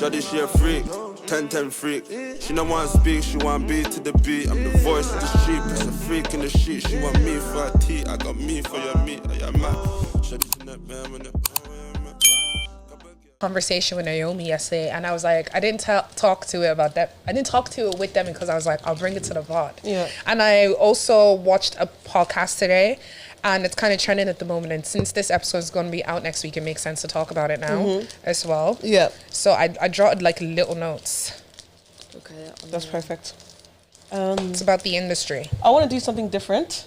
Shawty, she a freak, 10-10 freak. She don't want to speak, she want beat to the beat. I'm the voice of the street, plus a freak in the sheet. She want me for her tea, I got me for your meat. I am mad. Shawty in that bam and conversation with Naomi yesterday, and I was like, I didn't talk to it with them because I was like, I'll bring it to the pod. Yeah. And I also watched a podcast today, and it's kind of trending at the moment. And since this episode is going to be out next week, it makes sense to talk about it now as well. Yeah. So I jotted like little notes. Okay, that's perfect. It's about the industry. I want to do something different.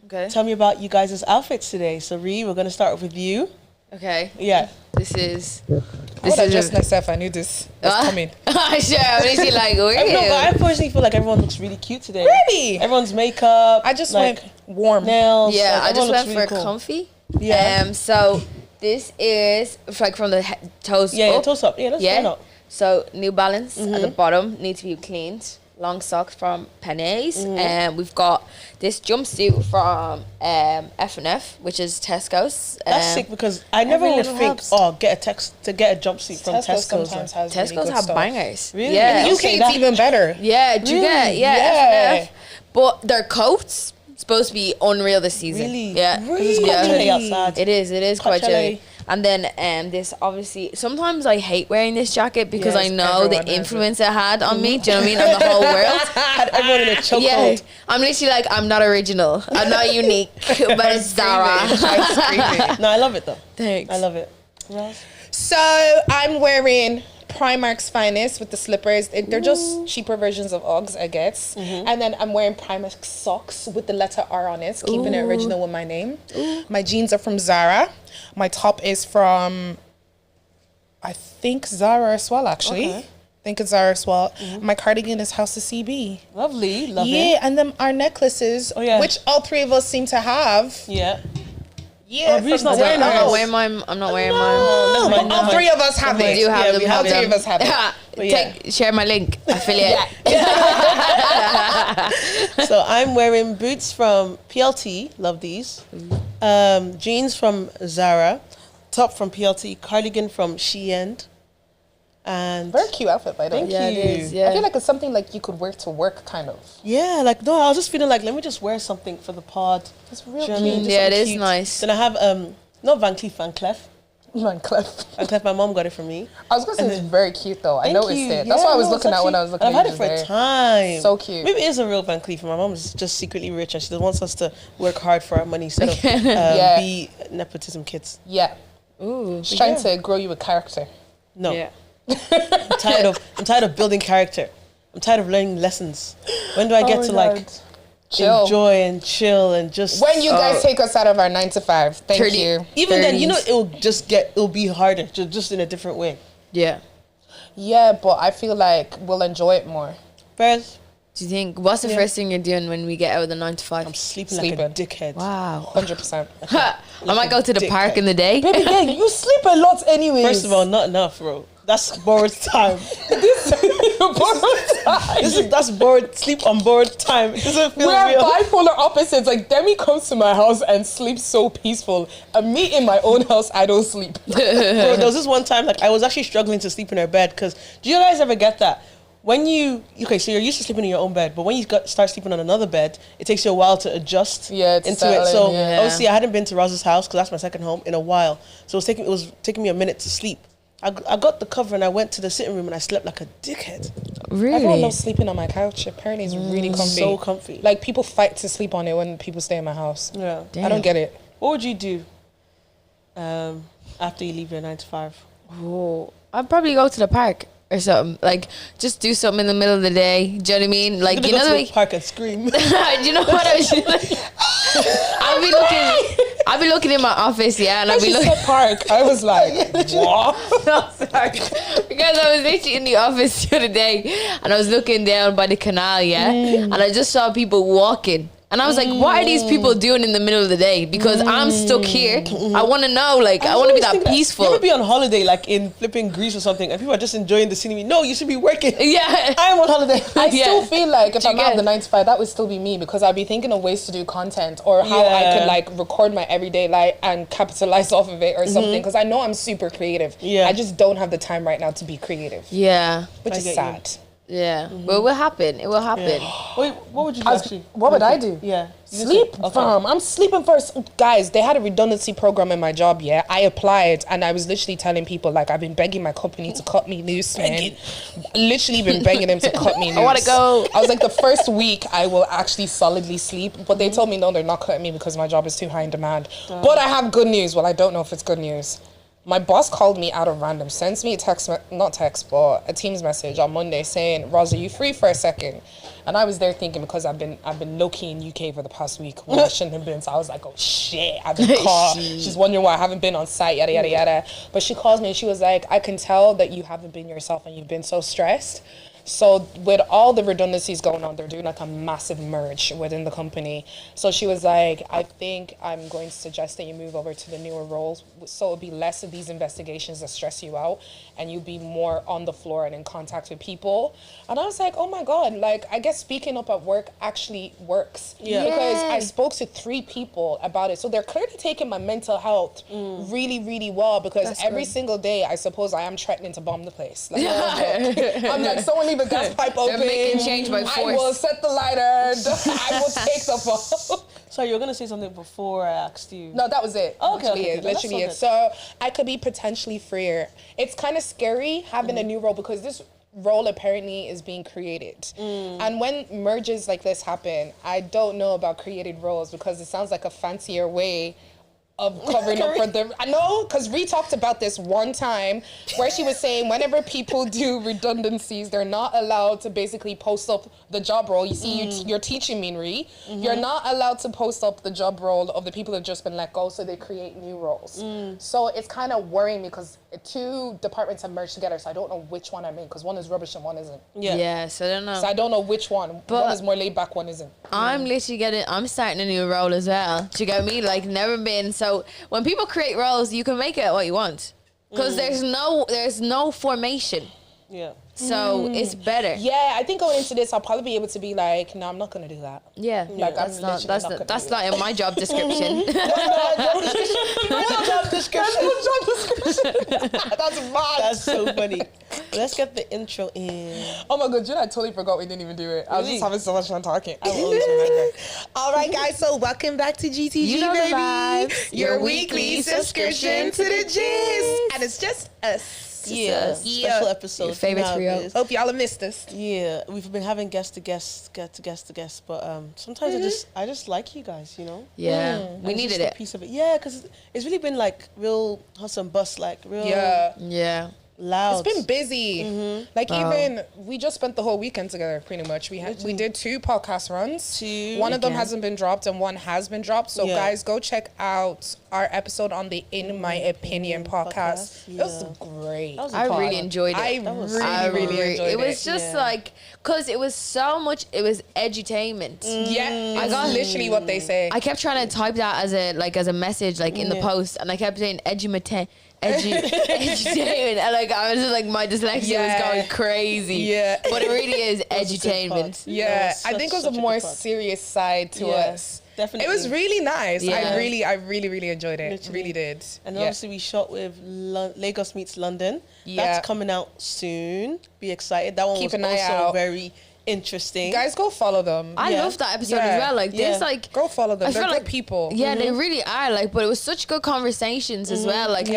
Okay. Tell me about you guys' outfits today. So, Ree, we're going to start with you. Okay. Yeah. This is just myself. I knew this was coming. Sure. I'm literally like, No, but I personally feel like everyone looks really cute today. Really? Everyone's makeup. I just like, went warm. Nails. yeah, like, I just everyone went looks for really cool. comfy. Yeah. So this is like from the toes Yeah, up. toes up. Yeah, that's fair enough. So New Balance at the bottom need to be cleaned. Long socks from Penneys. And we've got this jumpsuit from F&F, which is Tesco's. That's sick because I never every would little think, helps. get a jumpsuit from Tesco's. sometimes has Tesco's really good have stuff. bangers. Really? Yeah. In the UK, it's even better. Yeah, do you get? Yeah, Yeah. F&F. But their coats supposed to be unreal this season. Really? Yeah. 'Cause it's quite chilly outside. It is quite chilly. chilly. And then this obviously sometimes I hate wearing this jacket because Yes, I know the everyone has influence it had on me. Do you know what I mean? On the whole world. Had everyone in a chokehold. Yeah. I'm literally like, I'm not original. I'm not unique. But it's Zara. No, I love it though. Thanks. I love it. Ross? So I'm wearing Primark's finest with the slippers. They're just cheaper versions of Uggs, I guess. And then I'm wearing Primark socks with the letter R on it, keeping it original with my name. My jeans are from Zara. My top is from, I think, Zara as well, actually. Okay. I think it's Zara as well. My cardigan is House of CB. Lovely. Love it. Yeah, and then our necklaces, which all three of us seem to have. Yeah. Yeah, Bree's from not wearing Zara. hers. I'm not wearing mine. No, But all three of us have We it. do have them. we we have have all three them. of us have it. But yeah. Share my link. Affiliate. So I'm wearing boots from PLT. Love these. Jeans from Zara. Top from PLT. Cardigan from Shein. And Very cute outfit, by the way. Thank Yeah, you. it is. Yeah. I feel like it's something like you could wear to work, kind of. yeah, like no, I was just feeling like let me just wear something for the pod. It's real Do you know what I cute. mean? Just Yeah, it something is cute. nice. Then I have not Van Cleef, Van Cleef. Man, Clef. Van Cleef, my mom got it for me. I was gonna say it's very cute though. I Thank noticed you. it. That's what I was no, it's looking at when I was actually- looking I've at had it for there. a time. So cute. Maybe it is a real Van Cleef. My mom is just secretly rich and she wants us to work hard for our money instead of Yeah. be nepotism kids. Yeah. Ooh. She's trying to grow you a character. No, Yeah. I'm tired of building character. I'm tired of learning lessons. When do I get to like chill. enjoy and chill and just When you guys take us out of our 9 to 5. Thank 30. you. even then, you know, 30s. it'll be harder, just in a different way. Yeah. Yeah, but I feel like we'll enjoy it more. First, Do you think what's the first thing you're doing when we get out of the 9 to 5? I'm sleeping Sleeping. like a dickhead. Wow. 100%. I might go to the park in the day. Baby girl, you sleep a lot anyways. First of all, not enough, bro. That's borrowed time. That's borrowed sleep on borrowed time. It doesn't feel we are real. bipolar opposites. Like Demi comes to my house and sleeps so peaceful. And me in my own house, I don't sleep. Bro, there was this one time, like I was actually struggling to sleep in her bed because do you guys ever get that? When so you're used to sleeping in your own bed, but when you start sleeping on another bed, it takes you a while to adjust into it. So obviously, I hadn't been to Roz's house because that's my second home in a while. So it was taking me a minute to sleep. I got the cover and I went to the sitting room and I slept like a dickhead. Really? Everyone loves sleeping on my couch. Apparently, it's really comfy. So comfy. Like people fight to sleep on it when people stay in my house. Yeah. I don't get it. What would you do after you leave your 9 to 5? Oh, I'd probably go to the park or something. Like, just do something in the middle of the day. Do you know what I mean? Like, you know the way. Park and scream. Do you know what I was doing? I'll be looking in my office, yeah, and I'll be looking. Park. I was like, what? No, sorry. Because I was literally in the office the other day and I was looking down by the canal, yeah, and I just saw people walking And I was like, what are these people doing in the middle of the day? Because I'm stuck here. I want to know, like, I want to be that peaceful. You would be on holiday, like in flipping Greece or something, and people are just enjoying the scenery. No, you should be working. Yeah. I'm on holiday. I still feel like if I'm out the 9 to 5, that would still be me, because I'd be thinking of ways to do content or how I could like record my everyday life and capitalize off of it or something. Because I know I'm super creative. Yeah. I just don't have the time right now to be creative. Yeah. Which is sad. Yeah, but it will happen. It will happen. Yeah. Wait, what would you do actually? What would I do? Yeah. Sleep, fam. I'm sleeping first. Guys, they had a redundancy program in my job, yeah. I applied and I was literally telling people, like, I've been begging my company to cut me loose, man. Literally been begging them to cut me loose. I want to go. I was like, the first week I will actually solidly sleep. But they told me, no, they're not cutting me because my job is too high in demand. But I have good news. Well, I don't know if it's good news. My boss called me out of random, sends me a a Teams message on Monday saying, Roz, are you free for a second? And I was there thinking, because I've been low-key in UK for the past week when I shouldn't have been. So I was like, oh shit, I've been caught. She's wondering why I haven't been on site, yada, yada, yada. But she calls me and she was like, I can tell that you haven't been yourself and you've been so stressed. So with all the redundancies going on, they're doing like a massive merge within the company. So she was like, I think I'm going to suggest that you move over to the newer roles. So it'll be less of these investigations that stress you out and you'll be more on the floor and in contact with people. And I was like, oh my God, like, I guess speaking up at work actually works. Yeah. Because I spoke to 3 people about it. So they're clearly taking my mental health really, really well, because every single day, I suppose I am threatening to bomb the place. Like, I'm like, someone leave a gas pipe open. They're making change by force. I will set the lighter. I will take the phone. So you were going to say something before I asked you. No, that was it. Oh, okay. Literally it. So I could be potentially freer. It's kind of scary having a new role, because this role apparently is being created. And when mergers like this happen, I don't know about created roles, because it sounds like a fancier way of covering up for the... I know, because we talked about this one time where she was saying whenever people do redundancies, they're not allowed to basically post up the job role. You see, you're teaching me, Ree. You're not allowed to post up the job role of the people that have just been let go, so they create new roles. So it's kind of worrying me, because 2 departments have merged together, so I don't know which one I'm in, because one is rubbish and one isn't. Yeah, so I don't know. So I don't know which one. But one is more laid back, one isn't. I'm literally I'm starting a new role as well. Do you get me? Like, never been. So when people create roles, you can make it what you want, because there's no formation. Yeah. So it's better. Yeah, I think going into this, I'll probably be able to be like, no, I'm not going to do that. Yeah. Like, that's not in my job description. Job description. That's mad. That's so funny. Let's get the intro in. Oh my God, I totally forgot we didn't even do it. I was just having so much fun talking. I will always remember. All right, guys, so welcome back to GTG, you know, baby. Your weekly subscription to the gist. And it's just us. Yeah, special episode. Your favorite trio. Hope y'all have missed us. Yeah, we've been having guest to guest, but sometimes I just like you guys, you know. Yeah, we needed it. A piece of it. Yeah, because it's really been like real hustle and bust, like real. Yeah. Loud. It's been busy. Like even we just spent the whole weekend together pretty much. We did 2 podcast runs. One of them hasn't been dropped and one has been dropped. So guys, go check out our episode on the In My Opinion podcast. It was great. I really enjoyed it. I really enjoyed it. It was just like, because it was so much, it was edutainment. Yeah, I got literally what they say. I kept trying to type that as a message, like in the post, and I kept saying edutainment, and like I was just like, my dyslexia was going crazy. Yeah, but it really is edutainment. Yeah, I think it was a more serious side to us. Definitely. It was really nice. I really enjoyed it. Literally. Really did. And obviously we shot with Lagos Meets London. Yeah. That's coming out soon. Be excited. That one was also very interesting. Guys, go follow them. I love that episode as well. Like there's like, go follow them. They're good people. Yeah, they really are. Like, but it was such good conversations as well. Like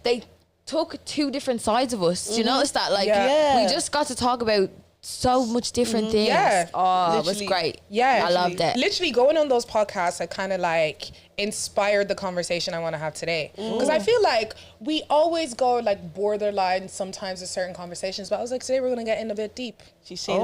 they took 2 different sides of us. Do you notice that? Like we just got to talk about so much different things. Oh, it was great. I loved it. Literally going on those podcasts, I kind of like inspired the conversation I want to have today, because I feel like we always go like borderline sometimes with certain conversations, but I was like, today we're gonna get in a bit deep. She's saying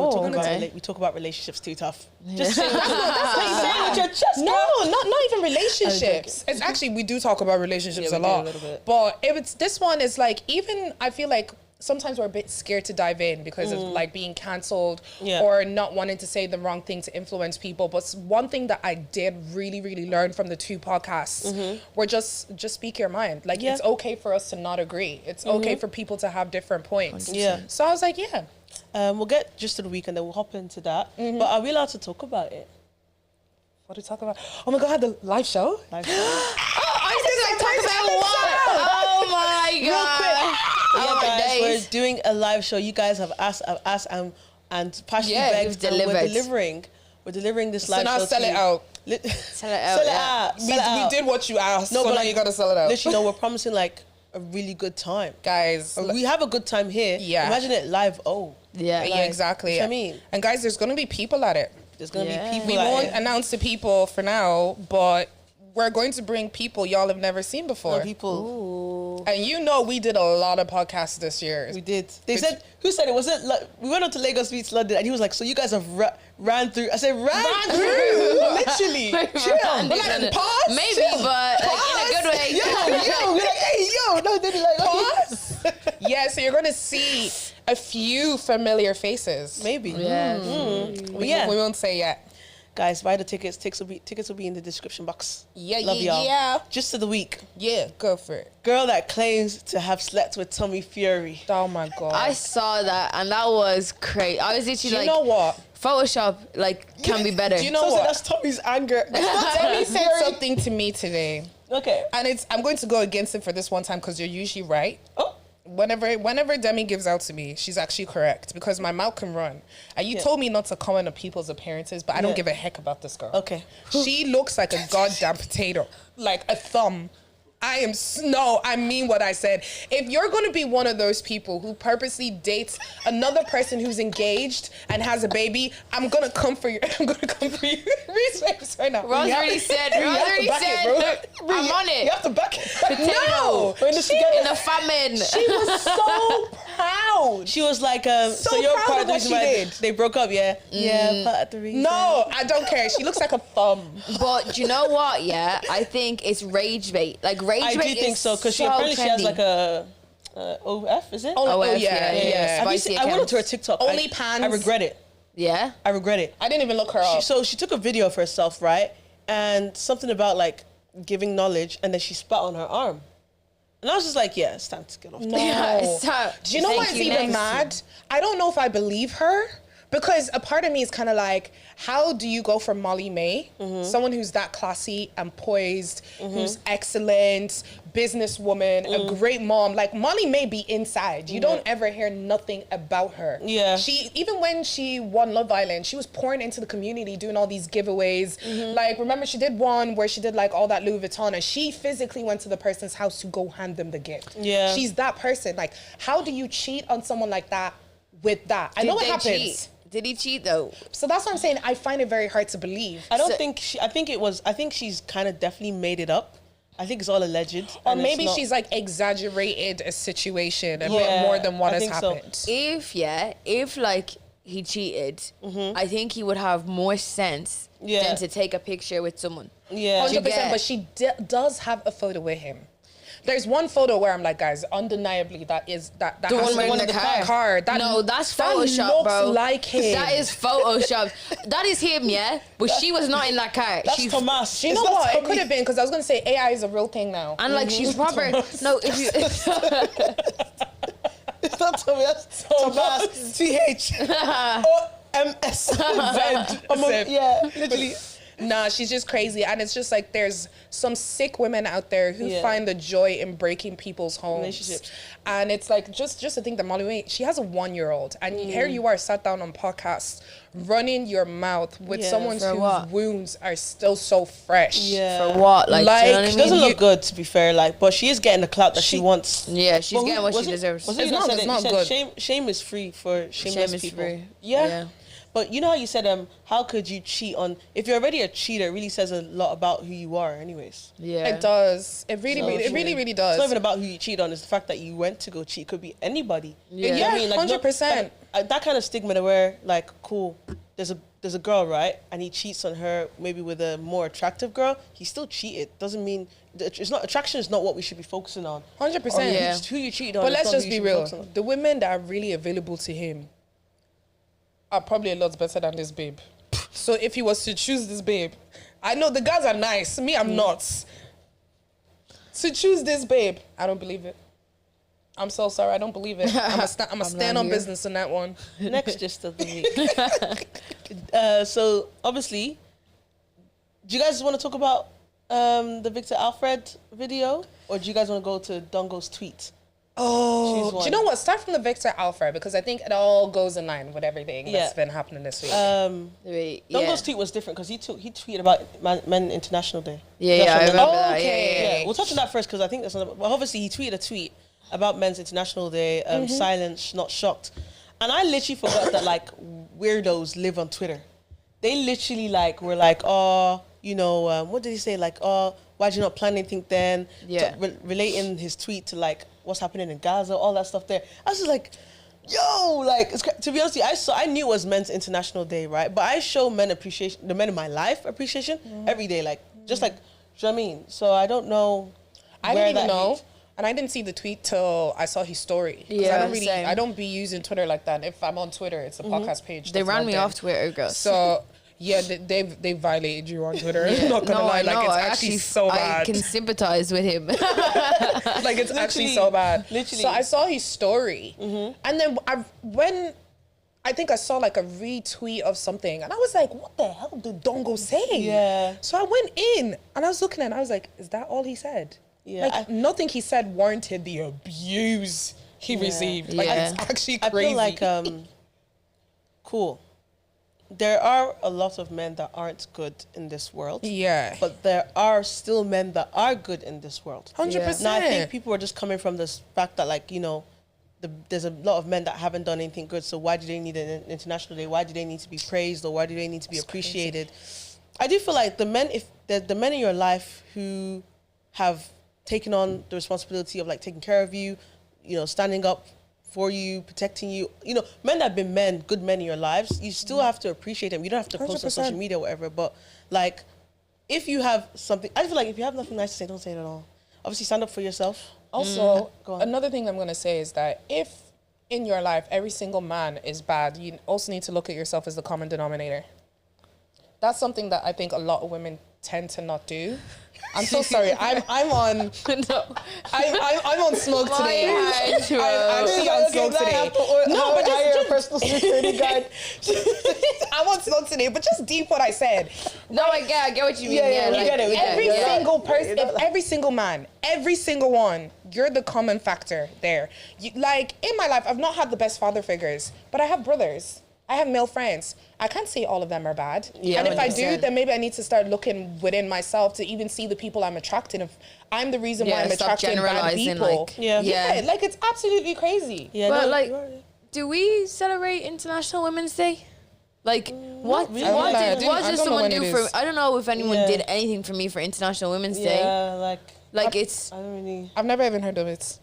we talk about relationships too tough. Just saying that's what you're saying with your chest. No, not even relationships. It's actually, we do talk about relationships a lot, but this one is like, even I feel like sometimes we're a bit scared to dive in because of like being cancelled or not wanting to say the wrong thing to influence people. But one thing that I did really, really learn from the 2 podcasts were just speak your mind. Like it's okay for us to not agree. It's okay for people to have different points. Yeah. So I was like, we'll get just to the week and then we'll hop into that. But are we allowed to talk about it? What do we talk about? Oh my God, the live show? Live show. I think talk about what? Oh my God. Yeah, guys, we're doing a live show. You guys have asked, and passionately begged, and we're delivering. We're delivering this live show. So now sell it out. Sell it out. We did what you asked, so now you gotta sell it out. Literally, we're promising like a really good time. Guys. We have a good time here. Yeah. Imagine it live. Yeah, exactly. I mean. And guys, there's gonna be people at it. There's gonna be people. We won't announce the people for now, but we're going to bring people y'all have never seen before. People. Ooh. And we did a lot of podcasts this year. We did. They said, who said it? Was it like, we went up to Lagos meets London and he was like, so you guys have ran through. I said, ran through? Literally. Like, pause? Maybe, but like, in a good way. Yo. We're like, hey, yo. No, they be like, pause? Yeah, so you're going to see a few familiar faces. Maybe. Yeah. We won't say yet. Guys, buy the tickets. Tickets will be in the description box. Yeah, Love y'all. Yeah. Just to the week. Yeah, go for it. Girl that claims to have slept with Tommy Fury. Oh my God. I saw that and that was crazy. I was literally you know what? Photoshop can be better. Do you know what? That's Tommy's anger. Demi said something to me today. Okay. And I'm going to go against it for this one time because you're usually right. Oh. Whenever Demi gives out to me, she's actually correct because my mouth can run. And you told me not to comment on people's appearances, but I don't give a heck about this girl. Okay. She looks like a goddamn potato, like a thumb. I mean what I said. If you're going to be one of those people who purposely dates another person who's engaged and has a baby, I'm going to come for you. I'm going to come for you. Reese face right now. Rose already said, I'm on it. You have to back it. Potato. No. In a famine. She was so proud. She was like, so you're proud part of what she did. They broke up, yeah? Yeah, part of the reason. No, I don't care. She looks like a thumb. But do you know what, yeah? I think it's rage bait. Like, rage I bait do think so, because she apparently she has like a OF, is it? OF, yeah. I went onto her TikTok. Only pans. I regret it. Yeah? I regret it. I didn't even look her up. So she took a video of herself, right? And something about like giving knowledge, and then she spat on her arm. And I was just like, yeah, it's time to get off. No. Yeah, it's time. Do you know what's even mad? I don't know if I believe her. Because a part of me is kind of like, how do you go from Molly May, someone who's that classy and poised, who's excellent, businesswoman, a great mom. Like, Molly May be inside. You don't ever hear nothing about her. Yeah. Even when she won Love Island, she was pouring into the community, doing all these giveaways. Like, remember, she did one where she did like all that Louis Vuitton, and she physically went to the person's house to go hand them the gift. Yeah. She's that person. Like, how do you cheat on someone like that with that? I know it happens. Cheat? Did he cheat though? So that's what I'm saying. I find it very hard to believe. I don't think I think she's kind of definitely made it up. I think it's all alleged. Or maybe she's like exaggerated a situation a bit more than what has happened. So. If like he cheated, I think he would have more sense than to take a picture with someone. Yeah. 100%, but she does have a photo with him. There's one photo where I'm like, guys, undeniably that the one wearing the car. No, that's Photoshop, that looks bro. Like him. That is Photoshop. That is him, yeah. But she was not in that car. That's Thomas. You know what? It could have been because I was gonna say AI is a real thing now. And like she's proper. No, if you. It's not Thomas. Thomas. THOMS. Yeah, literally. Nah, she's just crazy. And it's just like there's some sick women out there who find the joy in breaking people's homes. Relationships. And it's like just to think that Molly May, she has a 1-year-old. And here you are sat down on podcasts running your mouth with someone whose wounds are still so fresh. Yeah. For what? Like, you know what I she doesn't look good, to be fair, like, but she is getting the clout that she wants. Yeah, she's getting what she deserves. Was it it's not good. Shame is free for shameless Shame is people. free. Yeah. But you know how you said, how could you cheat on... If you're already a cheater, it really says a lot about who you are anyways. Yeah. It does. It really does. It's not even about who you cheat on. It's the fact that you went to go cheat. It could be anybody. Yeah, You know what I mean? Like, 100%. That kind of stigma where, like, cool, there's there's a girl, right, and he cheats on her maybe with a more attractive girl, he still cheated. Doesn't mean it's not attraction is not what we should be focusing on. 100%. Yeah. Who you cheated on. But let's just be real. The women that are really available to him are probably a lot better than this babe. So if he was to choose this babe, I know the guys are nice. Me, I'm not. To choose this babe, I don't believe it. I'm so sorry, I don't believe it. I'm a stand on business on that one. Next gist of the week. So obviously, do you guys want to talk about the Victor Alfred video, or do you guys want to go to Dongo's tweet? Oh, do you know what? Start from the Victor Alfred, because I think it all goes in line with everything that's been happening this week. Dongo's tweet was different because he tweeted about Men International Day. I remember that. Yeah. We'll touch on that first because I think that's another. Well, obviously he tweeted a tweet about Men's International Day. Silence, not shocked. And I literally forgot that like weirdos live on Twitter. They literally like were like, oh, you know, what did he say? Like, oh, why'd you not plan anything then? Yeah. Relating his tweet to like what's happening in Gaza, all that stuff there. I was just like, yo, like, to be honest, I knew it was Men's International Day, right? But I show men appreciation, the men in my life appreciation every day, like, just like, do you know what I mean? So I don't know. I didn't even know. And I didn't see the tweet till I saw his story. Yeah, I don't be using Twitter like that. If I'm on Twitter, it's a podcast page. They ran me off Twitter, girls. So yeah, they violated you on Twitter. I'm not gonna lie, like it's actually so bad. I can sympathize with him. Like it's actually so bad. Literally. So I saw his story, and then I think I saw like a retweet of something, and I was like, what the hell did Dongo say? Yeah. So I went in and I was looking at it, and I was like, is that all he said? Yeah. Like nothing he said warranted the abuse he received. Like it's actually crazy. I feel like cool. There are a lot of men that aren't good in this world. Yeah. But there are still men that are good in this world. 100%. Now, I think people are just coming from this fact that, like, you know, there's a lot of men that haven't done anything good, so why do they need an international day? Why do they need to be praised, or why do they need to be appreciated? I do feel like the men in your life who have taken on the responsibility of, like, taking care of you, you know, standing up for you, protecting you, you know, men that have been good men in your lives, you still have to appreciate them. You don't have to post 100%. on social media or whatever, but like, if you have something, I feel like if you have nothing nice to say, don't say it at all. Obviously, stand up for yourself. Also, another thing I'm going to say is that if in your life every single man is bad, you also need to look at yourself as the common denominator. That's something that I think a lot of women tend to not do. I'm so sorry. I'm on. No, I'm on smoke today. I'm actually on smoke today. No, but just personal security guard. I'm on smoke today, but just deep what I said. No, I get what you mean. Yeah, we get it. Every single person, every single man, every single one, you're the common factor there. Like in my life, I've not had the best father figures, but I have brothers. I have male friends. I can't say all of them are bad. Yeah, and if 100%. I do, then maybe I need to start looking within myself to even see the people I'm attracting. If I'm the reason why I'm attracting bad people. Like, like it's absolutely crazy. Yeah, but like, do we celebrate International Women's Day? Like, what does someone do for? I don't know if anyone did anything for me for International Women's Day. Yeah, it's. I don't really. I've never even heard of it.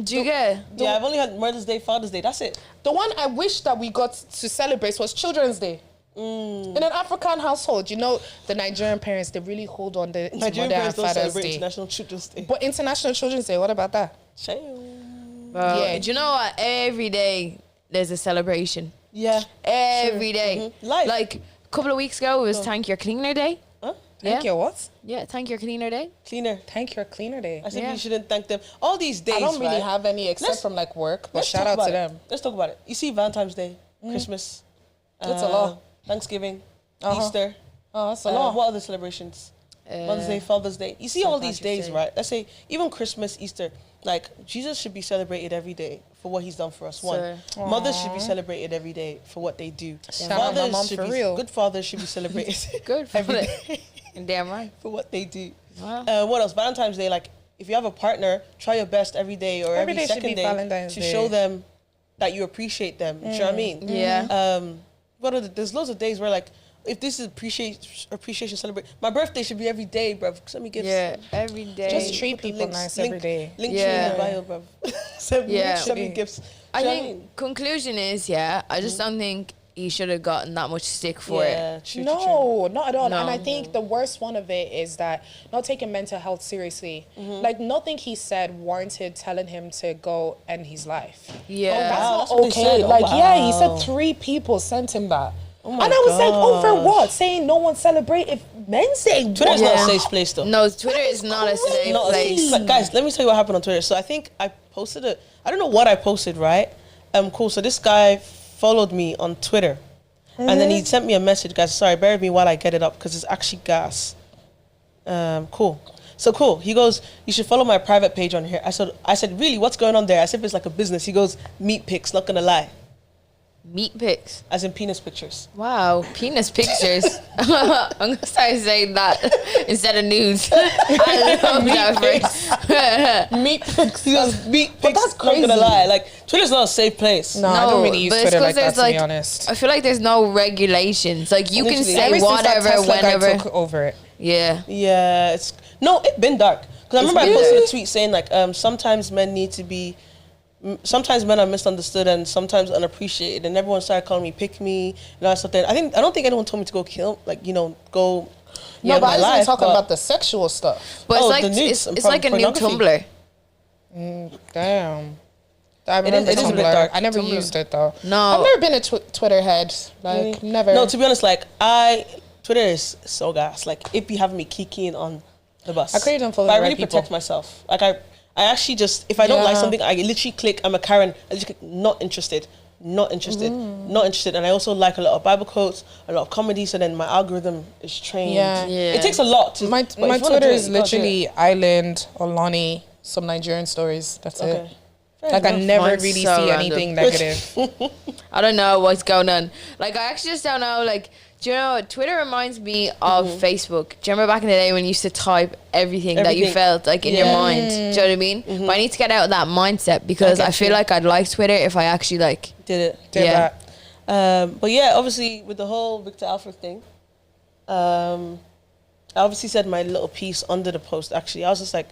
Do you get? Yeah, I've only had Mother's Day, Father's Day. That's it. The one I wish that we got to celebrate was Children's Day. In an African household, you know, the Nigerian parents, they really hold on to Nigerian parents don't celebrate International Children's Day. But International Children's Day, what about that? Do you know what? Every day there's a celebration. Yeah. Every day. Life. Like a couple of weeks ago, it was Thank Your Cleaner Day. Huh? Thank your what? Yeah, Thank Your Cleaner Day. Thank Your Cleaner Day. I said you shouldn't thank them. All these days, I don't really have any except from like work, but shout out to them. Let's talk about it. You see Valentine's Day, Christmas. That's a lot. Thanksgiving, Easter. Oh, that's a lot. What other celebrations? Mother's Day, Father's Day. You see all these days, right? Let's say even Christmas, Easter. Like, Jesus should be celebrated every day for what he's done for us. One. Mothers should be celebrated every day for what they do. Good fathers should be celebrated. Good for every day. Damn right. For what they do. Wow. What else? Valentine's Day, like, if you have a partner, try your best every day or every second day to show them that you appreciate them. Do you know what I mean? Yeah. There's loads of days where, like, if this is appreciation celebrate, my birthday should be every day, bruv. Send me gifts. Yeah, every day. Just treat people nice every day. Link you in the bio, bruv. Send me gifts. I think conclusion is, I just don't think he should have gotten that much stick for it. True, not at all. No. And I think the worst one of it is that not taking mental health seriously. Like, nothing he said warranted telling him to go end his life. Yeah. That's Wow, not that's what he okay. said. Like, Oh, yeah, he wow. said 3 people sent him that. Oh my And I was like, over gosh. what? Saying no one celebrate if men say Twitter's what? not a safe place though. No, Twitter is not a safe No, place. like, guys, let me tell you what happened on Twitter. So I think I posted it. I don't know what I posted, right? Cool. So this guy followed me on Twitter. And then he sent me a message, guys. Sorry, bear with me while I get it up because it's actually gas. Cool. So cool. He goes, you should follow my private page on here. I said, really, what's going on there? As if it's like a business. He goes, meat pics, not gonna lie. Meat pics. As in penis pictures. Wow, penis pictures. I'm gonna start saying that instead of nudes. I love that phrase. Meat pics. He goes, meat pics, that's not gonna crazy. lie. Like, Twitter's not a safe place. No, I don't really use but it's Twitter 'cause like that, there's, to be honest. I feel like there's no regulations. Like you can Literally. say Ever since that whatever, Tesla guy whenever. took over it. Yeah. Yeah, it's been dark. Because I remember I been- posted a tweet saying like, sometimes men need to be, sometimes men are misunderstood and sometimes unappreciated, and everyone started calling me pick me and all that stuff. I don't think anyone told me to go kill, like, you know, go. No, live but my I was life, talking but- about the sexual stuff. But Oh, it's like the nudes and it's like a new pornography. Tumblr. Damn. I remember it is a bit Tumblr. dark. I never Tumblr. used it though. No. I've never been a Twitter head. Like, never. No, to be honest, like Twitter is so gas. Like it be having me kikiing on the bus. I couldn't follow But I the right really protect people. myself. Like I actually just, if I don't like Yeah. something, I literally click. I'm a Karen. I just click not interested. Not interested, not interested, and I also like a lot of Bible quotes, a lot of comedy. So then my algorithm is trained. Yeah. Yeah. It takes a lot to. my but if you wanna Twitter do it, is you gotta do it. literally Island, Olani, some Nigerian stories. That's Okay. it. Fair Like, I enough. never Mine's really so see random. anything negative. I don't know what's going on. Like I actually just don't know. Like, do you know Twitter reminds me of Facebook? Do you remember back in the day when you used to type everything that you Everything. felt like in your Yeah. mind? Do you know what I mean? But I need to get out of that mindset because I feel like I'd like Twitter if I actually like. Did it. Did Yeah. that. But yeah, obviously with the whole Victor Alfred thing, I obviously said my little piece under the post. Actually, I was just like,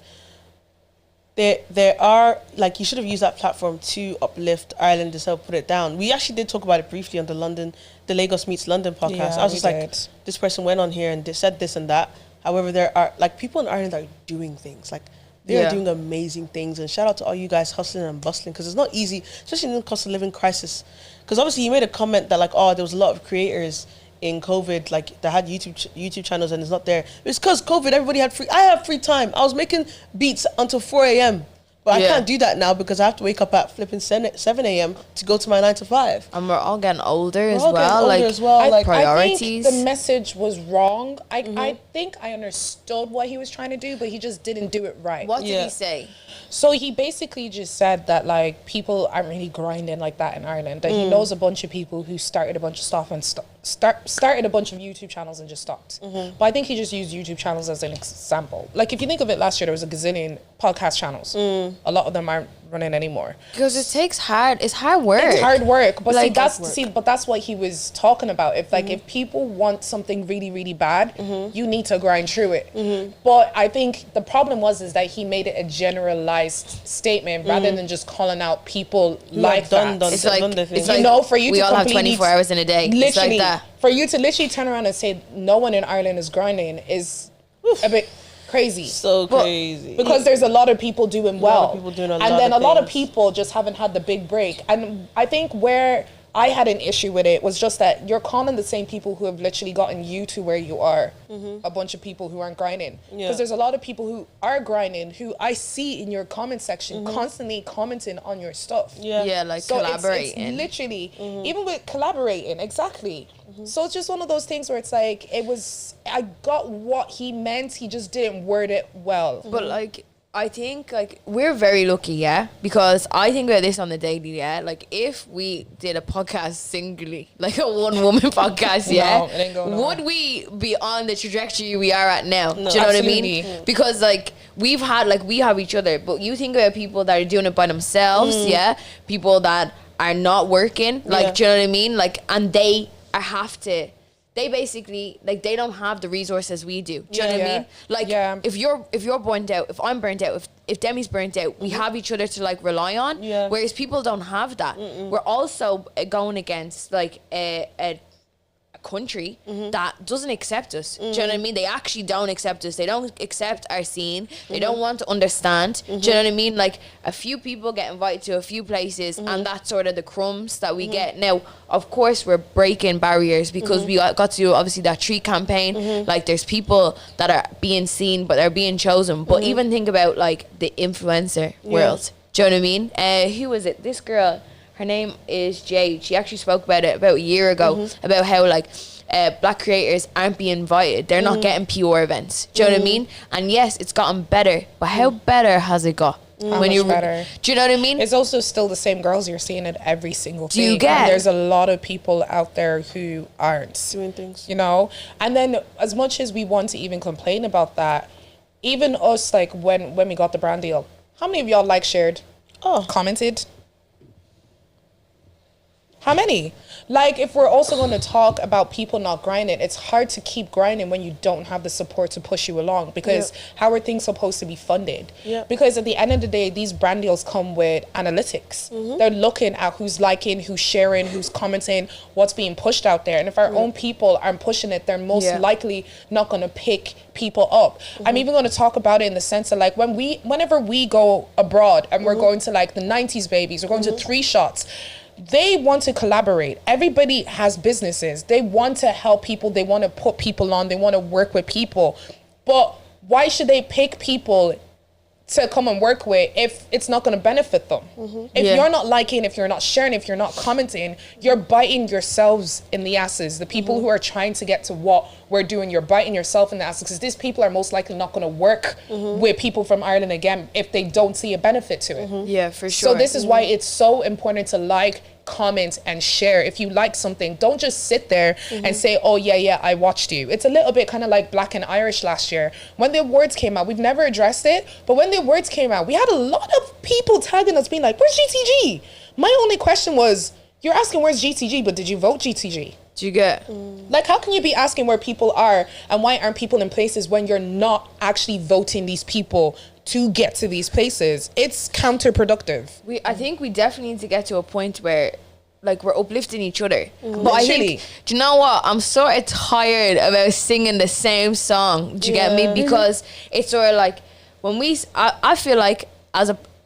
there are, like, you should have used that platform to uplift Ireland instead of put it down. We actually did talk about it briefly on the Lagos Meets London podcast. Yeah, I was we just like, did. this person went on here and they said this and that. However, there are, like, people in Ireland are doing things. Like, they Yeah. are doing amazing things. And shout out to all you guys hustling and bustling, because it's not easy, especially in the cost of living crisis. Because obviously you made a comment that, like, oh, there was a lot of creators in COVID, like, that had YouTube channels and it's not there. It's because COVID, everybody had I have free time. I was making beats until 4 a.m. But Yeah. I can't do that now because I have to wake up at flipping 7 a.m. to go to my 9 to 5. And we're all getting older as all getting well. older Like as well. I, like, I priorities. think the message was wrong. I think I understood what he was trying to do, but he just didn't do it right. what did Yeah. he say? So he basically just said that, like, people aren't really grinding like that in Ireland. That he knows a bunch of people who started a bunch of stuff and started a bunch of YouTube channels and just stopped. But I think he just used YouTube channels as an example. Like, if you think of it, last year there was a gazillion podcast channels. A lot of them aren't running anymore. Because it takes it's hard work. It's hard work, but Like, but that's what he was talking about. If if people want something really, really bad, you need to grind through it. But I think the problem is that he made it a generalized statement rather than just calling out people like that. It's like, It's You know, for you we to all have completely 24 hours in a day. It's literally, like that. for you to literally turn around and say no one in Ireland is grinding is a bit crazy. so But- crazy. because there's a lot of people doing well, lot of people doing a and lot then of a lot of things. people just haven't had the big break. And I think where I had an issue with it was just that you're calling the same people who have literally gotten you to where you are a bunch of people who aren't grinding. Because Yeah. there's a lot of people who are grinding who I see in your comment section constantly commenting on your stuff. Yeah, like So collaborating. it's literally, even with collaborating, exactly. So it's just one of those things where it's like, I got what he meant, he just didn't word it well. But like, I think like we're very lucky, yeah, because I think about this on the daily, yeah. Like if we did a podcast singly, like a one-woman podcast, yeah, No, it ain't going on. would we be on the trajectory we are at now? Do you know Absolutely. what I mean? Because like we have each other, but you think about people that are doing it by themselves, yeah, people that are not working, like, Yeah. do you know what I mean? Like, and they have to they basically like they don't have the resources we do. Do you know what I mean? Like if you're burnt out, if I'm burnt out, if Demi's burnt out, we have each other to like rely on. Yeah. Whereas people don't have that. We're also going against like a country that doesn't accept us. Do you know what I mean? They actually don't accept us. They don't accept our scene. They don't want to understand. Do you know what I mean? Like a few people get invited to a few places and that's sort of the crumbs that we get. Now, of course, we're breaking barriers because we got to do obviously that tree campaign. Like there's people that are being seen but they're being chosen. But even think about like the influencer world. Do you know what I mean? Who was it? This girl, her name is Jade. She actually spoke about it about a year ago about how like black creators aren't being invited. They're not getting PR events. Do you know what I mean? And yes, it's gotten better, but how better has it got? When you better? Do you know what I mean? It's also still the same girls you're seeing at every single thing. Do you get? And there's a lot of people out there who aren't doing things. You know? And then as much as we want to even complain about that, even us, like when we got the brand deal, how many of y'all like, shared, commented? How many? Like, if we're also going to talk about people not grinding, it's hard to keep grinding when you don't have the support to push you along, because how are things supposed to be funded? Because at the end of the day, these brand deals come with analytics. They're looking at who's liking, who's sharing, who's commenting, what's being pushed out there. And if our own people aren't pushing it, they're most likely not going to pick people up. I'm even going to talk about it in the sense of like whenever we go abroad and we're going to like the 90s babies, we're going to 3 shots. They want to collaborate. Everybody has businesses. They want to help people. They want to put people on. They want to work with people. But why should they pick people to come and work with if it's not going to benefit them? If you're not liking, if you're not sharing, if you're not commenting, you're biting yourselves in the asses. The people who are trying to get to what we're doing, you're biting yourself in the asses, because these people are most likely not going to work with people from Ireland again if they don't see a benefit to it. Yeah, for sure. So this is why it's so important to like, comment and share. If you like something, don't just sit there and say, oh yeah, I watched you. It's a little bit kind of like Black and Irish last year. When the awards came out, we've never addressed it, but when the awards came out, we had a lot of people tagging us being like, where's GTG? My only question was, you're asking where's GTG, but did you vote GTG? Do you get? Like, how can you be asking where people are and why aren't people in places when you're not actually voting these people to get to these places? It's counterproductive. I think we definitely need to get to a point where like we're uplifting each other. But I think, do you know what? I'm sort of tired about singing the same song. Do you get me? Because it's sort of like when I feel like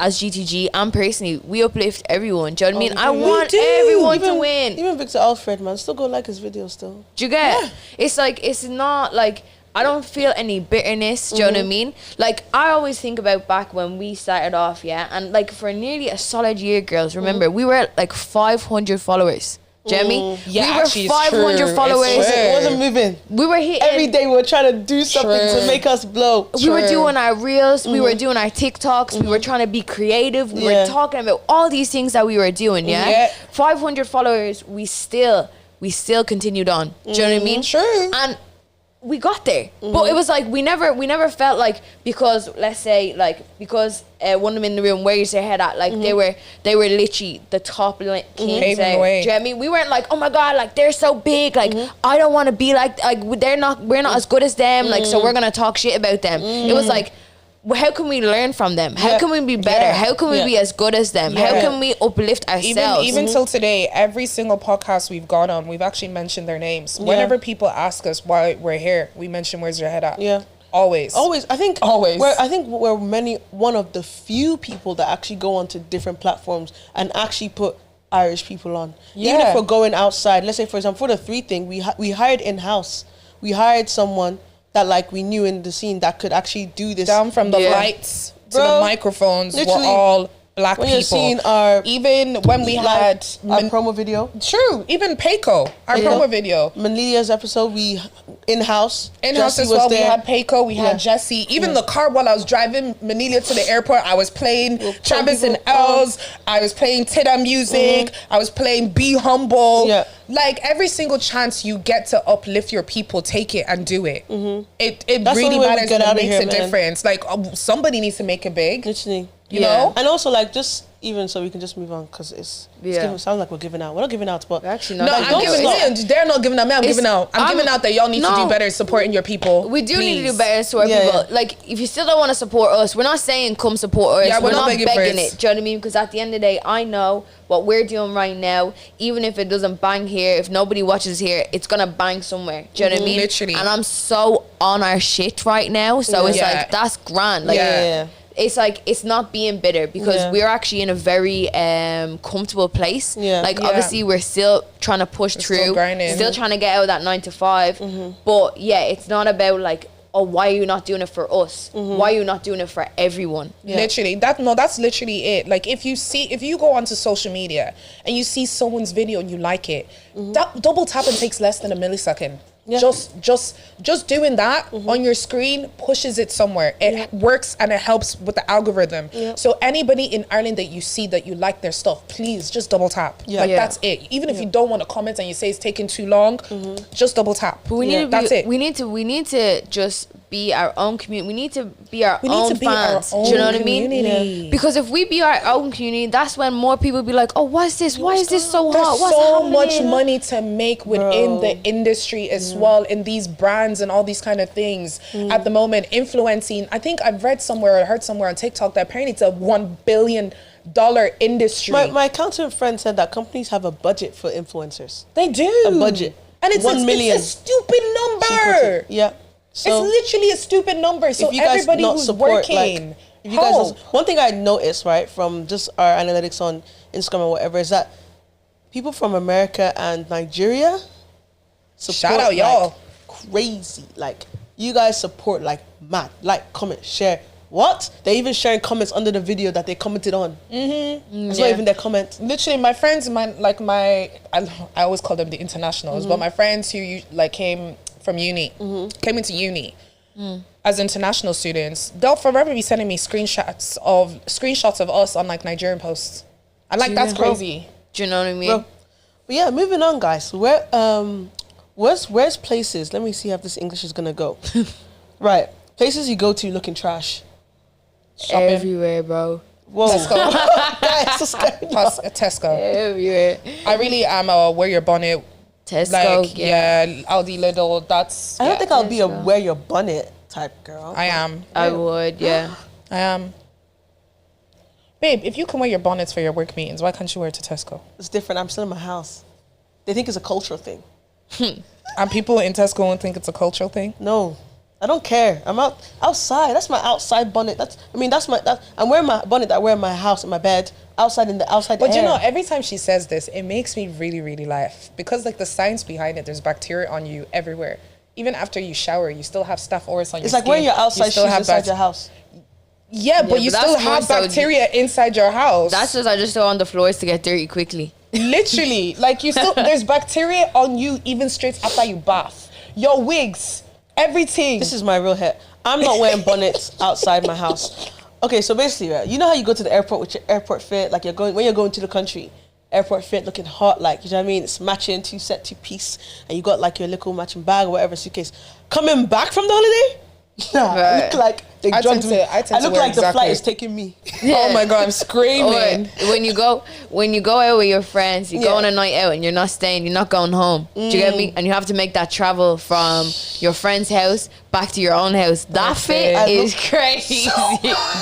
as GTG and personally, we uplift everyone. Do you know what I mean? I want everyone to win. Even Victor Alfred, man, still go like his video still. Do you get? It's like, it's not like, I don't feel any bitterness, do you know what I mean? Like, I always think about back when we started off, and like for nearly a solid year, girls, remember, we were at like 500 followers. Do you know what I mean? Yeah, we were 500 followers. It wasn't moving. We were hitting. Every day we were trying to do something to make us blow. We were doing our reels, we were doing our TikToks, we were trying to be creative, we were talking about all these things that we were doing, 500 followers, we still continued on. Do you know what I mean? True. And we got there, but it was like we never felt like, because let's say like because one of them in the room, where you say head at, like they were literally the top kings there. Do you know what I mean? We weren't like, oh my god, like they're so big, like I don't want to be like we're not as good as them, like so we're gonna talk shit about them. It was like, well, how can we learn from them? How can we be better? How can we be as good as them? How can we uplift ourselves? Even till today, every single podcast we've gone on, we've actually mentioned their names. Whenever people ask us why we're here, we mention where's your head at. Always. I think we're one of the few people that actually go onto different platforms and actually put Irish people on. Even if we're going outside, let's say for example for the 3 thing, we hired in-house. We hired someone that like we knew in the scene that could actually do this. Down from the lights to the microphones, we're all black when people. You're seeing our, even when we had our promo video. True, even Payco, our promo video. Manilia's episode, we in-house as well. We had Payco, we had Jesse. Even the car while I was driving Manilia to the airport, I was playing Travis and Els. I was playing Tida music. I was playing Be Humble. Like every single chance you get to uplift your people, take it and do it. It really matters and it makes a difference. Like somebody needs to make it big. Literally. You know? And also, like, just even so we can just move on because it's sounds like we're giving out. We're not giving out, but actually no, I'm giving out. They're not giving out. Me, I'm giving out. I'm giving out that y'all need to do better supporting your people. We do need to do better support people. Like, if you still don't want to support us, we're not saying come support us. Yeah, we're not begging it. Do you know what I mean? Because at the end of the day, I know what we're doing right now. Even if it doesn't bang here, if nobody watches here, it's gonna bang somewhere. Do you know what I mean? Literally. And I'm so on our shit right now. So it's like that's grand. Like, it's like it's not being bitter because we're actually in a very comfortable place. Like obviously we're still trying to push through, still trying to get out of that 9 to 5. But it's not about like, oh, why are you not doing it for us? Why are you not doing it for everyone? Literally, that's literally it. Like if you go onto social media and you see someone's video and you like it, that double tapping takes less than a millisecond. Just doing that on your screen pushes it somewhere. It works and it helps with the algorithm. So anybody in Ireland that you see that you like their stuff, please just double tap. That's it. Even if you don't want to comment and you say it's taking too long, just double tap. But we need to we need to just be our own community. We need to be our own fans. Do you know what I mean? Because if we be our own community, that's when more people be like, oh, what's this? Why is this so hot? What's so much money to make within the industry as well, in these brands and all these kind of things at the moment, influencing. I think I've read somewhere or heard somewhere on TikTok that apparently it's a $1 billion industry. My accountant friend said that companies have a budget for influencers. They do. A budget. And it's $1 million. It's a stupid number. Yeah. So it's literally a stupid number. So everybody who's working, if you guys one thing I noticed, right, from just our analytics on Instagram or whatever, is that people from America and Nigeria support, shout out y'all, crazy. Like, you guys support like mad. Like, comment, share. What? They're even sharing comments under the video that they commented on. It's not even their comment. Literally, my friends, I always call them the internationals, but my friends who like came from uni, came into uni as international students, they'll forever be sending me screenshots of us on like Nigerian posts. And like, that's crazy. Do you know what I mean? Bro. But yeah, moving on, guys. Where's places? Let me see how this English is gonna go. Right. Places you go to looking trash. Shopping. Everywhere, bro. Whoa. Tesco. Everywhere. I really am a wear your bonnet. Tesco, like, Aldi, Lidl, that's... I don't think I'll be a wear your bonnet type girl. I am. I would, yeah. I am. Babe, if you can wear your bonnets for your work meetings, why can't you wear it to Tesco? It's different. I'm still in my house. They think it's a cultural thing. And people in Tesco won't think it's a cultural thing? No. I don't care. I'm outside. That's my outside bonnet. I'm wearing my bonnet that I wear in my house, in my bed, outside in the outside But air. you know, every time she says this, it makes me really, really laugh. Because like the science behind it, there's bacteria on you everywhere. Even after you shower, you still have Staph aureus on your skin. It's like wearing your outside shoes inside your house. Yeah, but you still have bacteria inside your house. That's just, I just throw on the floors to get dirty quickly. Literally. Like you still, there's bacteria on you even straight after you bath. Your wigs. Everything. This is my real hair. I'm not wearing bonnets outside my house. Okay, so basically, right, you know how you go to the airport with your airport fit, like when you're going to the country, airport fit looking hot, like, you know what I mean? It's matching, two piece, and you got like your little matching bag or whatever suitcase. Coming back from the holiday? Nah, right. I look like they drugged me. I look like the flight is taking me. Yeah. Oh my God, I'm screaming. Or when you go out with your friends, you go on a night out and you're not staying, you're not going home. Do you get me? And you have to make that travel from your friend's house back to your own house. That fit is crazy.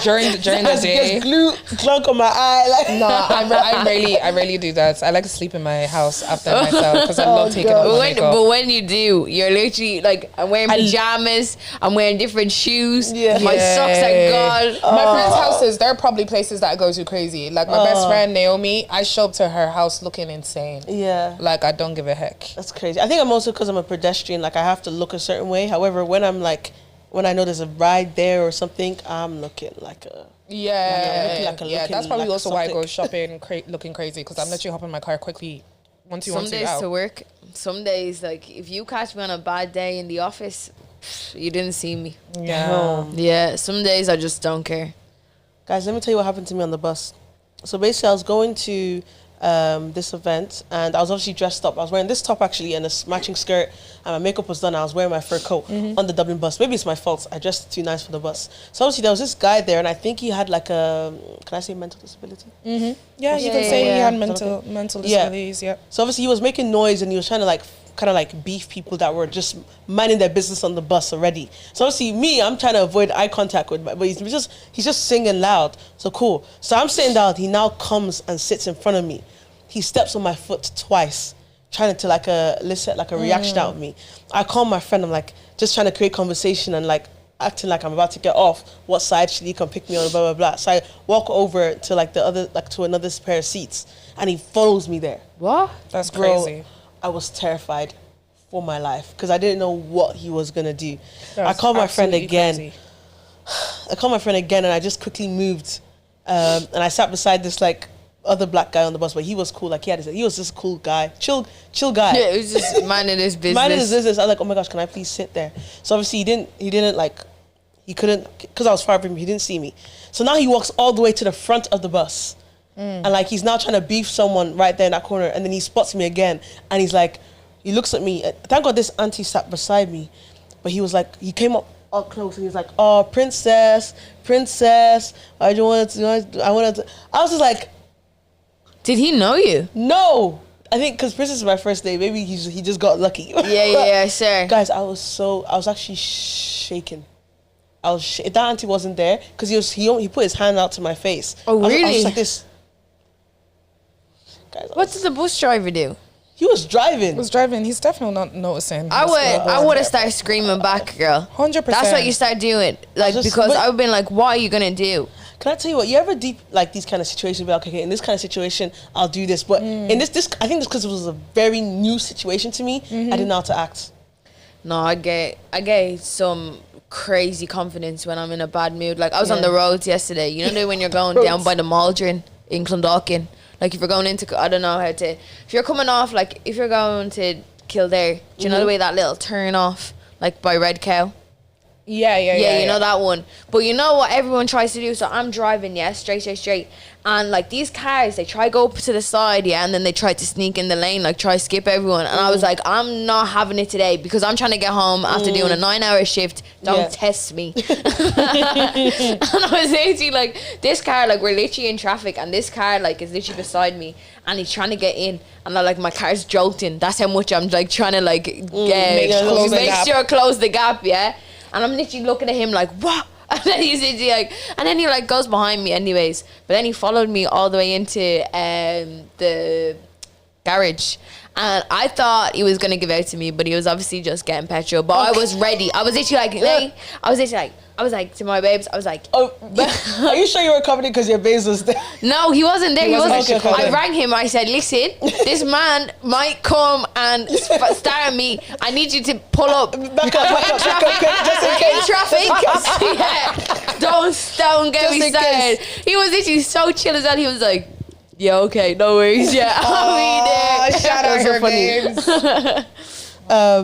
during the day. Just glue clunk on my eye. Like. No, I really do that. I like to sleep in my house after myself because I love taking off my makeup. But when you do, you're literally like, I'm wearing pajamas, I'm wearing different shoes, my socks are gone. My friends' houses, there are probably places that I go to crazy. Like my best friend Naomi, I show up to her house looking insane. Yeah. Like I don't give a heck. That's crazy. I think I'm also because I'm a pedestrian, like I have to look a certain way. However, when I know there's a ride there or something, I'm looking like a... That's probably also why I go shopping looking crazy, because I'm literally hopping in my car quickly once you want to Some days to work, some days, like, if you catch me on a bad day in the office, you didn't see me. Yeah, some days I just don't care. Guys, let me tell you what happened to me on the bus. So basically, I was going to this event, and I was obviously dressed up. I was wearing this top actually and a matching skirt, and my makeup was done. I was wearing my fur coat on the Dublin bus. Maybe it's my fault. I dressed too nice for the bus. So obviously there was this guy there, and I think he had like a, can I say mental disability? Yeah, you can say he had mental disabilities. Yeah. So obviously he was making noise, and he was trying to like kind of like beef people that were just minding their business on the bus already. So obviously me, I'm trying to avoid eye contact with, but he's just singing loud. So cool. So I'm sitting down. He now comes and sits in front of me. He steps on my foot twice, trying to like elicit like a reaction out of me. I call my friend. I'm like just trying to create conversation and like acting like I'm about to get off. What side should he come pick me on? Blah blah blah. So I walk over to like the other, like to another pair of seats, and he follows me there. What? That's Bro, crazy. I was terrified for my life because I didn't know what he was gonna do. I called my friend again. Crazy. I called my friend again, and I just quickly moved, and I sat beside this like other black guy on the bus, but he was cool. Like he was this cool guy, chill guy. Yeah, it was just minding his business. Minding his business. I was like, oh my gosh, can I please sit there? So obviously he couldn't, because I was far from him. He didn't see me. So now he walks all the way to the front of the bus, and like he's now trying to beef someone right there in that corner, and then he spots me again, and he's like, he looks at me. Thank God this auntie sat beside me, but he was like, he came up close and he was like, oh, princess, I wanted to. I was just like, did he know you? no. I think because princess is my first day, maybe he just got lucky. Yeah, sure. Guys, I was actually shaking. If that auntie wasn't there, because he put his hand out to my face. Oh, really? I was just like this. Guys, What did the bus driver do? he was driving. He's definitely not noticing. I would have started screaming back, girl. 100%. That's what you start doing, like, because I would have been like, "What are you gonna do?" Can I tell you what? You ever deep like these kind of situations? Be like, okay, in this kind of situation, I'll do this. But in this, I think this because it was a very new situation to me. I didn't know how to act. No, I get some crazy confidence when I'm in a bad mood. Like I was on the roads yesterday. You know when you're going down by the Maldron in Clondalkin. Like if you're going into, I don't know how to. If you're coming off, like if you're going to Kildare, do you know the way that little turn off, like by Red Cow? Yeah, you know that one. But you know what everyone tries to do? So I'm driving, straight. And like these cars, they try go up to the side, and then they try to sneak in the lane, like try skip everyone. And I was like, I'm not having it today because I'm trying to get home after doing a 9-hour shift. Don't test me. And I was literally like, this car, like we're literally in traffic, and this car like is literally beside me, and he's trying to get in, and I like my car's jolting. That's how much I'm like trying to like make sure close the gap, And I'm literally looking at him like, what? And then he's literally like, and then he like goes behind me anyways. But then he followed me all the way into the garage. And I thought he was going to give out to me, but he was obviously just getting petrol. But I was ready. I was literally like, hey. I was like to my babes, I was like, oh, are you sure you were covered because your babes was there? No, he wasn't there. He wasn't. Okay. I rang him. I said, listen, this man might come and start at me. I need you to pull up. Back up, just in case. Traffic. Yeah. Don't get me started. He was literally so chill as well. He was like, yeah, okay, no worries. Yeah, I'll be there. Shout out her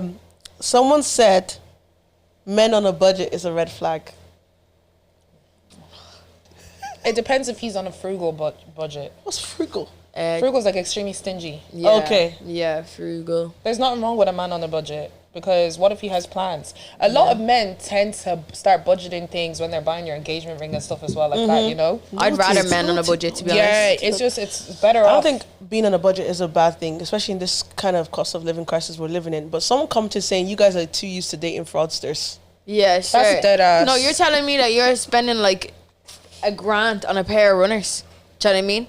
babes. Someone said, men on a budget is a red flag. It depends if he's on a frugal budget. What's frugal? Frugal's like extremely stingy. Yeah, okay. Yeah, frugal. There's nothing wrong with a man on a budget, because what if he has plans? A lot of men tend to start budgeting things when they're buying your engagement ring and stuff as well, like that, you know? I'd rather men on a budget, to be honest. Yeah, it's better off. I don't think being on a budget is a bad thing, especially in this kind of cost of living crisis we're living in. But someone commented saying you guys are too used to dating fraudsters. Yeah, sure. That's dead ass. No, you're telling me that you're spending like $1,000 on a pair of runners. Do you know what I mean?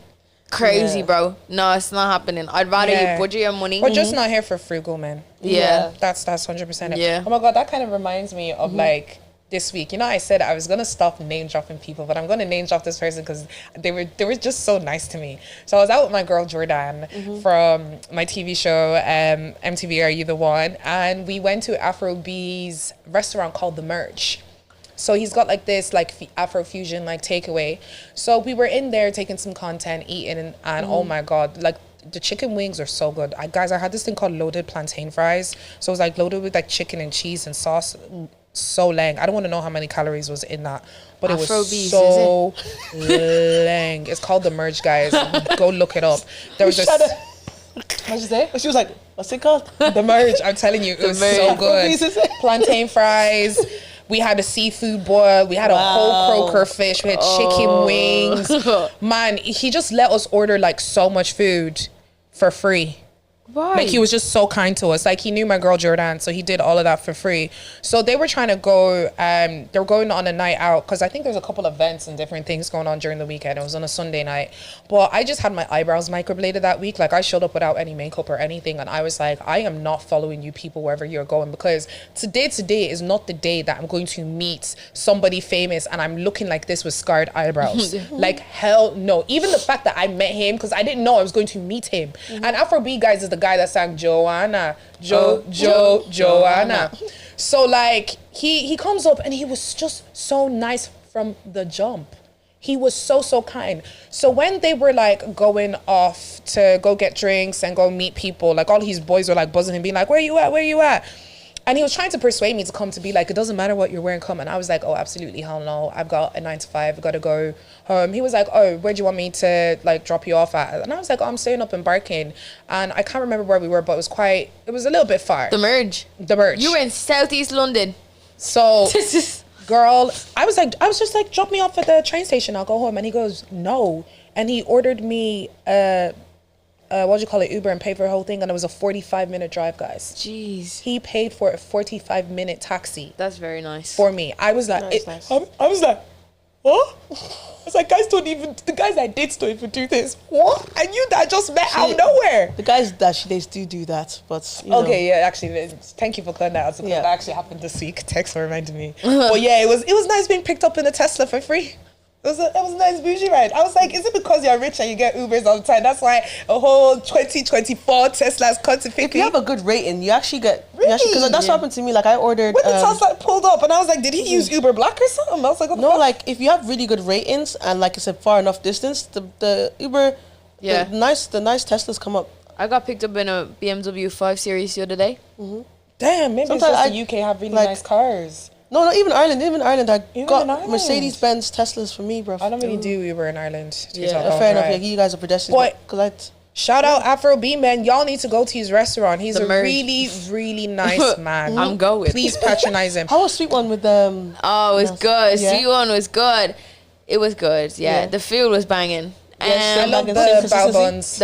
Crazy, bro. No, it's not happening. I'd rather you budget your money. We're just not here for frugal men. Yeah. That's 100% it. Yeah. Oh my God, that kind of reminds me of like this week. You know, I said I was going to stop name dropping people, but I'm going to name drop this person because they were just so nice to me. So I was out with my girl Jordan from my TV show, MTV Are You The One? And we went to Afro B's restaurant called The Merch. So he's got like this like Afro-fusion like takeaway. So we were in there taking some content, eating, and oh my God, like the chicken wings are so good. I had this thing called loaded plantain fries. So it was like loaded with like chicken and cheese and sauce. so lang. I don't want to know how many calories was in that, but it was Afrobeats, so lang. It's called the merge, guys. Go look it up. There was what'd you say? She was like, what's it called? The merge. I'm telling you, it was so good. Plantain fries. We had a seafood boil. We had a whole croaker fish. We had chicken wings. Man, he just let us order like so much food for free. Why? Like, he was just so kind to us. Like, he knew my girl Jordan, so he did all of that for free. So they were trying to go, they were going on a night out, because I think there's a couple of events and different things going on during the weekend. It was on a Sunday night. But I just had my eyebrows microbladed that week. Like, I showed up without any makeup or anything, and I was like, I am not following you people wherever you're going, because today is not the day that I'm going to meet somebody famous and I'm looking like this with scarred eyebrows. Like, hell no. Even the fact that I met him, because I didn't know I was going to meet him. And Afrobeat, guys, is the guy that sang Joanna. Joanna. So, like, he comes up and he was just so nice from the jump. He was so kind. So when they were like going off to go get drinks and go meet people, like all his boys were like buzzing him, being like, where you at? And he was trying to persuade me to come, to be like, it doesn't matter what you're wearing, come. And I was like, oh, absolutely, hell no. I've got a 9 to 5, I've got to go home. He was like, oh, where do you want me to like drop you off at? And I was like, oh, I'm staying up in Barking. And I can't remember where we were, but it was a little bit far. The merge. You were in Southeast London. So, girl, I was just like, drop me off at the train station, I'll go home. And he goes, no. And he ordered me Uber, and paid for the whole thing, and it was a 45-minute drive, guys. Jeez. He paid for a 45-minute taxi. That's very nice. For me. I was like, nice. I was like, what? I was like, the guys I dates don't even do this. What? And you that just met out of nowhere. The guys that she dates do that, but you know. Okay, yeah, actually, thank you for clearing that out. So that actually happened this week. Text reminded me. But yeah, it was nice being picked up in a Tesla for free. It was a nice bougie ride. I was like, is it because you're rich and you get Ubers all the time? That's why a whole 2024 Tesla's cut to 50. If you have a good rating, you actually get... Really? Because that's what happened to me. Like, I ordered... When the Tesla pulled up, and I was like, did he use Uber Black or something? I was like, what the fuck? Like, if you have really good ratings and, like I said, far enough distance, the Uber... Yeah. The nice Teslas come up. I got picked up in a BMW 5 Series the other day. Mm-hmm. Damn, maybe sometimes it's just the UK have really nice cars. No, even Ireland. I got Mercedes-Benz Teslas for me, bro. I don't really do Uber in Ireland. Fair enough. Yeah, you guys are pedestrians. Shout out Afrobeat, man. Y'all need to go to his restaurant. He's a really, really nice man. I'm going. Please patronize him. How was Sweet One with them? Oh, it was good. Yeah. Sweet One was good. It was good. Yeah. The food was banging. I love the bao buns.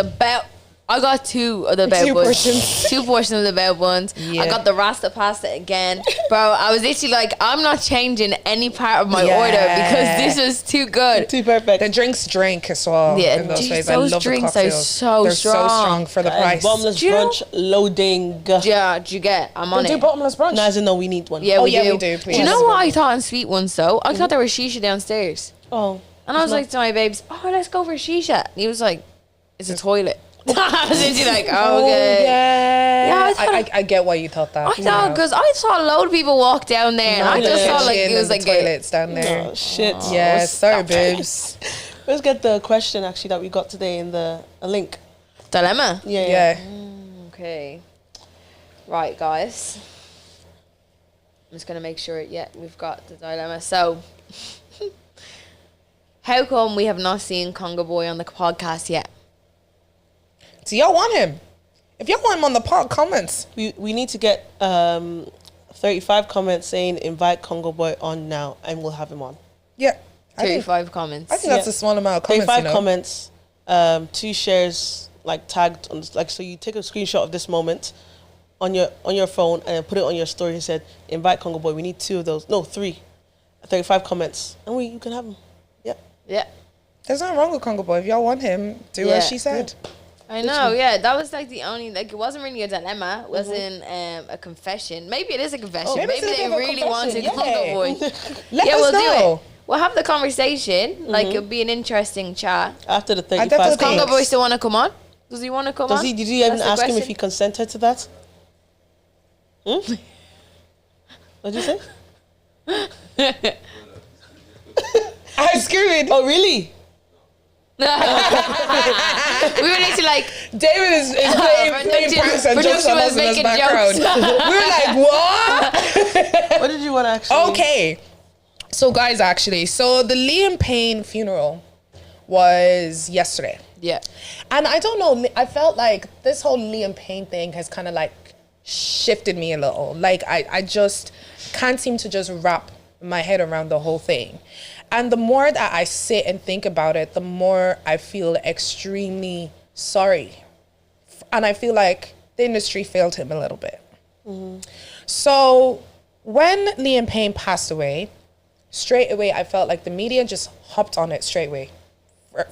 I got 2 of the bao buns. 2 portions of the bao buns. Yeah. I got the rasta pasta again. Bro, I was literally like, I'm not changing any part of my order because this is too good. Too perfect. The drinks drink as well. Yeah, in those ways. Those I love drinks the are so They're strong. so strong for the price. Bottomless brunch loading. Yeah, do you get? I'm on it. Do bottomless brunch? No, as in, no, we need one. Yeah, we do. Please. Do you know what I thought on Sweet Ones though? I thought there was shisha downstairs. Oh. And I was like to my babes, let's go for shisha. And he was like, it's a toilet. I was literally like, okay. Yeah, I get why you thought that. I thought, because I saw a load of people walk down there, and I just saw like it was like toilets down there. Oh shit! Yeah, sorry, babes. Let's get the question actually that we got today in a link. Dilemma. Yeah. Okay. Right, guys. I'm just gonna make sure. Yeah, we've got the dilemma. So, how come we have not seen Congo Boy on the podcast yet? Do y'all want him? If y'all want him on the pod, comments. We need to get 35 comments saying invite Congo Boy on now, and we'll have him on. Yeah. 35 comments. I think that's a small amount of comments. 35 comments, 2 shares like tagged on, like, so you take a screenshot of this moment on your phone and put it on your story and said invite Congo Boy. We need 2 of those. No, 3. 35 comments, and you can have him. Yeah. There's nothing wrong with Congo Boy. If y'all want him, do as she said. Yeah. I know, that was like the only, like, it wasn't really a dilemma, it wasn't a confession. Maybe it is a confession. Maybe they really wanted Congo Boy. Let us know. Do it. We'll have the conversation. Like, it'll be an interesting chat. After the 35. Does Congo Boy still want to come on? Does he want to come on? Did you even ask him if he consented to that? What did you say? I'm screwed. Oh, really? We were literally like, David is playing pranks and jokes on us in the background. We were like, what? What did you want to actually? Okay. So guys, so the Liam Payne funeral was yesterday. Yeah. And I don't know, I felt like this whole Liam Payne thing has kind of like shifted me a little. Like I just can't seem to just wrap my head around the whole thing. And the more that I sit and think about it, the more I feel extremely sorry. And I feel like the industry failed him a little bit. So when Liam Payne passed away, straight away, I felt like the media just hopped on it straight away.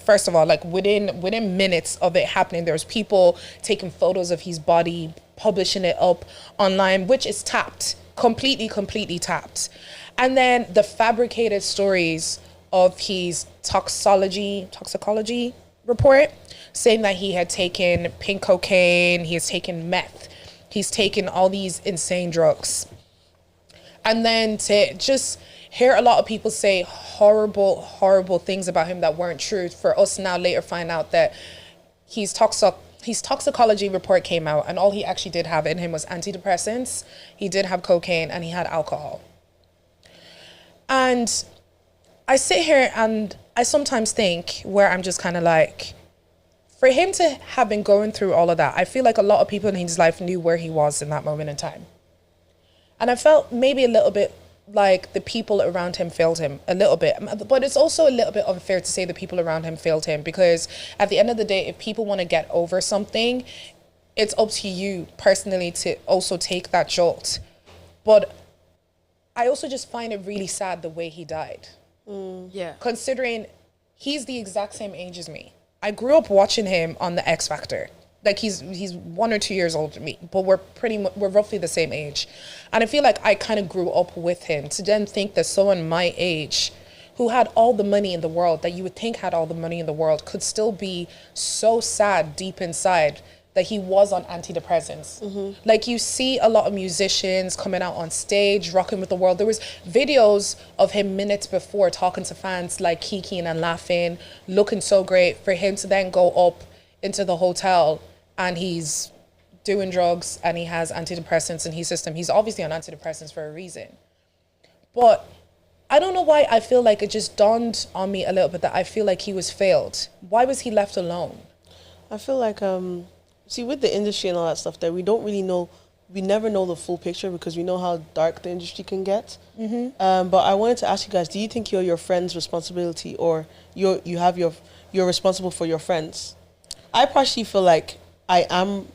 First of all, like within minutes of it happening, there was people taking photos of his body, publishing it up online, which is tapped, completely tapped. And then the fabricated stories of his toxicology report, saying that he had taken pink cocaine, he has taken meth, he's taken all these insane drugs. And then to just hear a lot of people say horrible things about him that weren't true, for us now later find out that his toxicology report came out and all he actually did have in him was antidepressants, he did have cocaine, and he had alcohol. And I sit here and I sometimes think, where I'm just kind of like, for him to have been going through all of that, I feel like a lot of people in his life knew where he was in that moment in time. And I felt maybe a little bit like the people around him failed him a little bit. But it's also a little bit unfair to say the people around him failed him, because at the end of the day, if people want to get over something, it's up to you personally to also take that jolt. But I also just find it really sad the way he died. Yeah. Considering he's the exact same age as me. I grew up watching him on the X Factor. Like he's 1 or 2 years older than me, but we're roughly the same age. And I feel like I kind of grew up with him. To then think that someone my age who had all the money in the world, that you would think had all the money in the world, could still be so sad deep inside that he was on antidepressants. Like you see a lot of musicians coming out on stage, rocking with the world. There was videos of him minutes before talking to fans, like kikiing and laughing, looking so great, for him to then go up into the hotel and he's doing drugs and he has antidepressants in his system. He's obviously on antidepressants for a reason. But I don't know why I feel like it just dawned on me a little bit that I feel like he was failed. Why was he left alone? I feel like, see, with the industry and all that stuff there, we don't really know, we never know the full picture because we know how dark the industry can get. But I wanted to ask you guys, do you think you're your friend's responsibility, or you're responsible for your friends? I partially feel like I am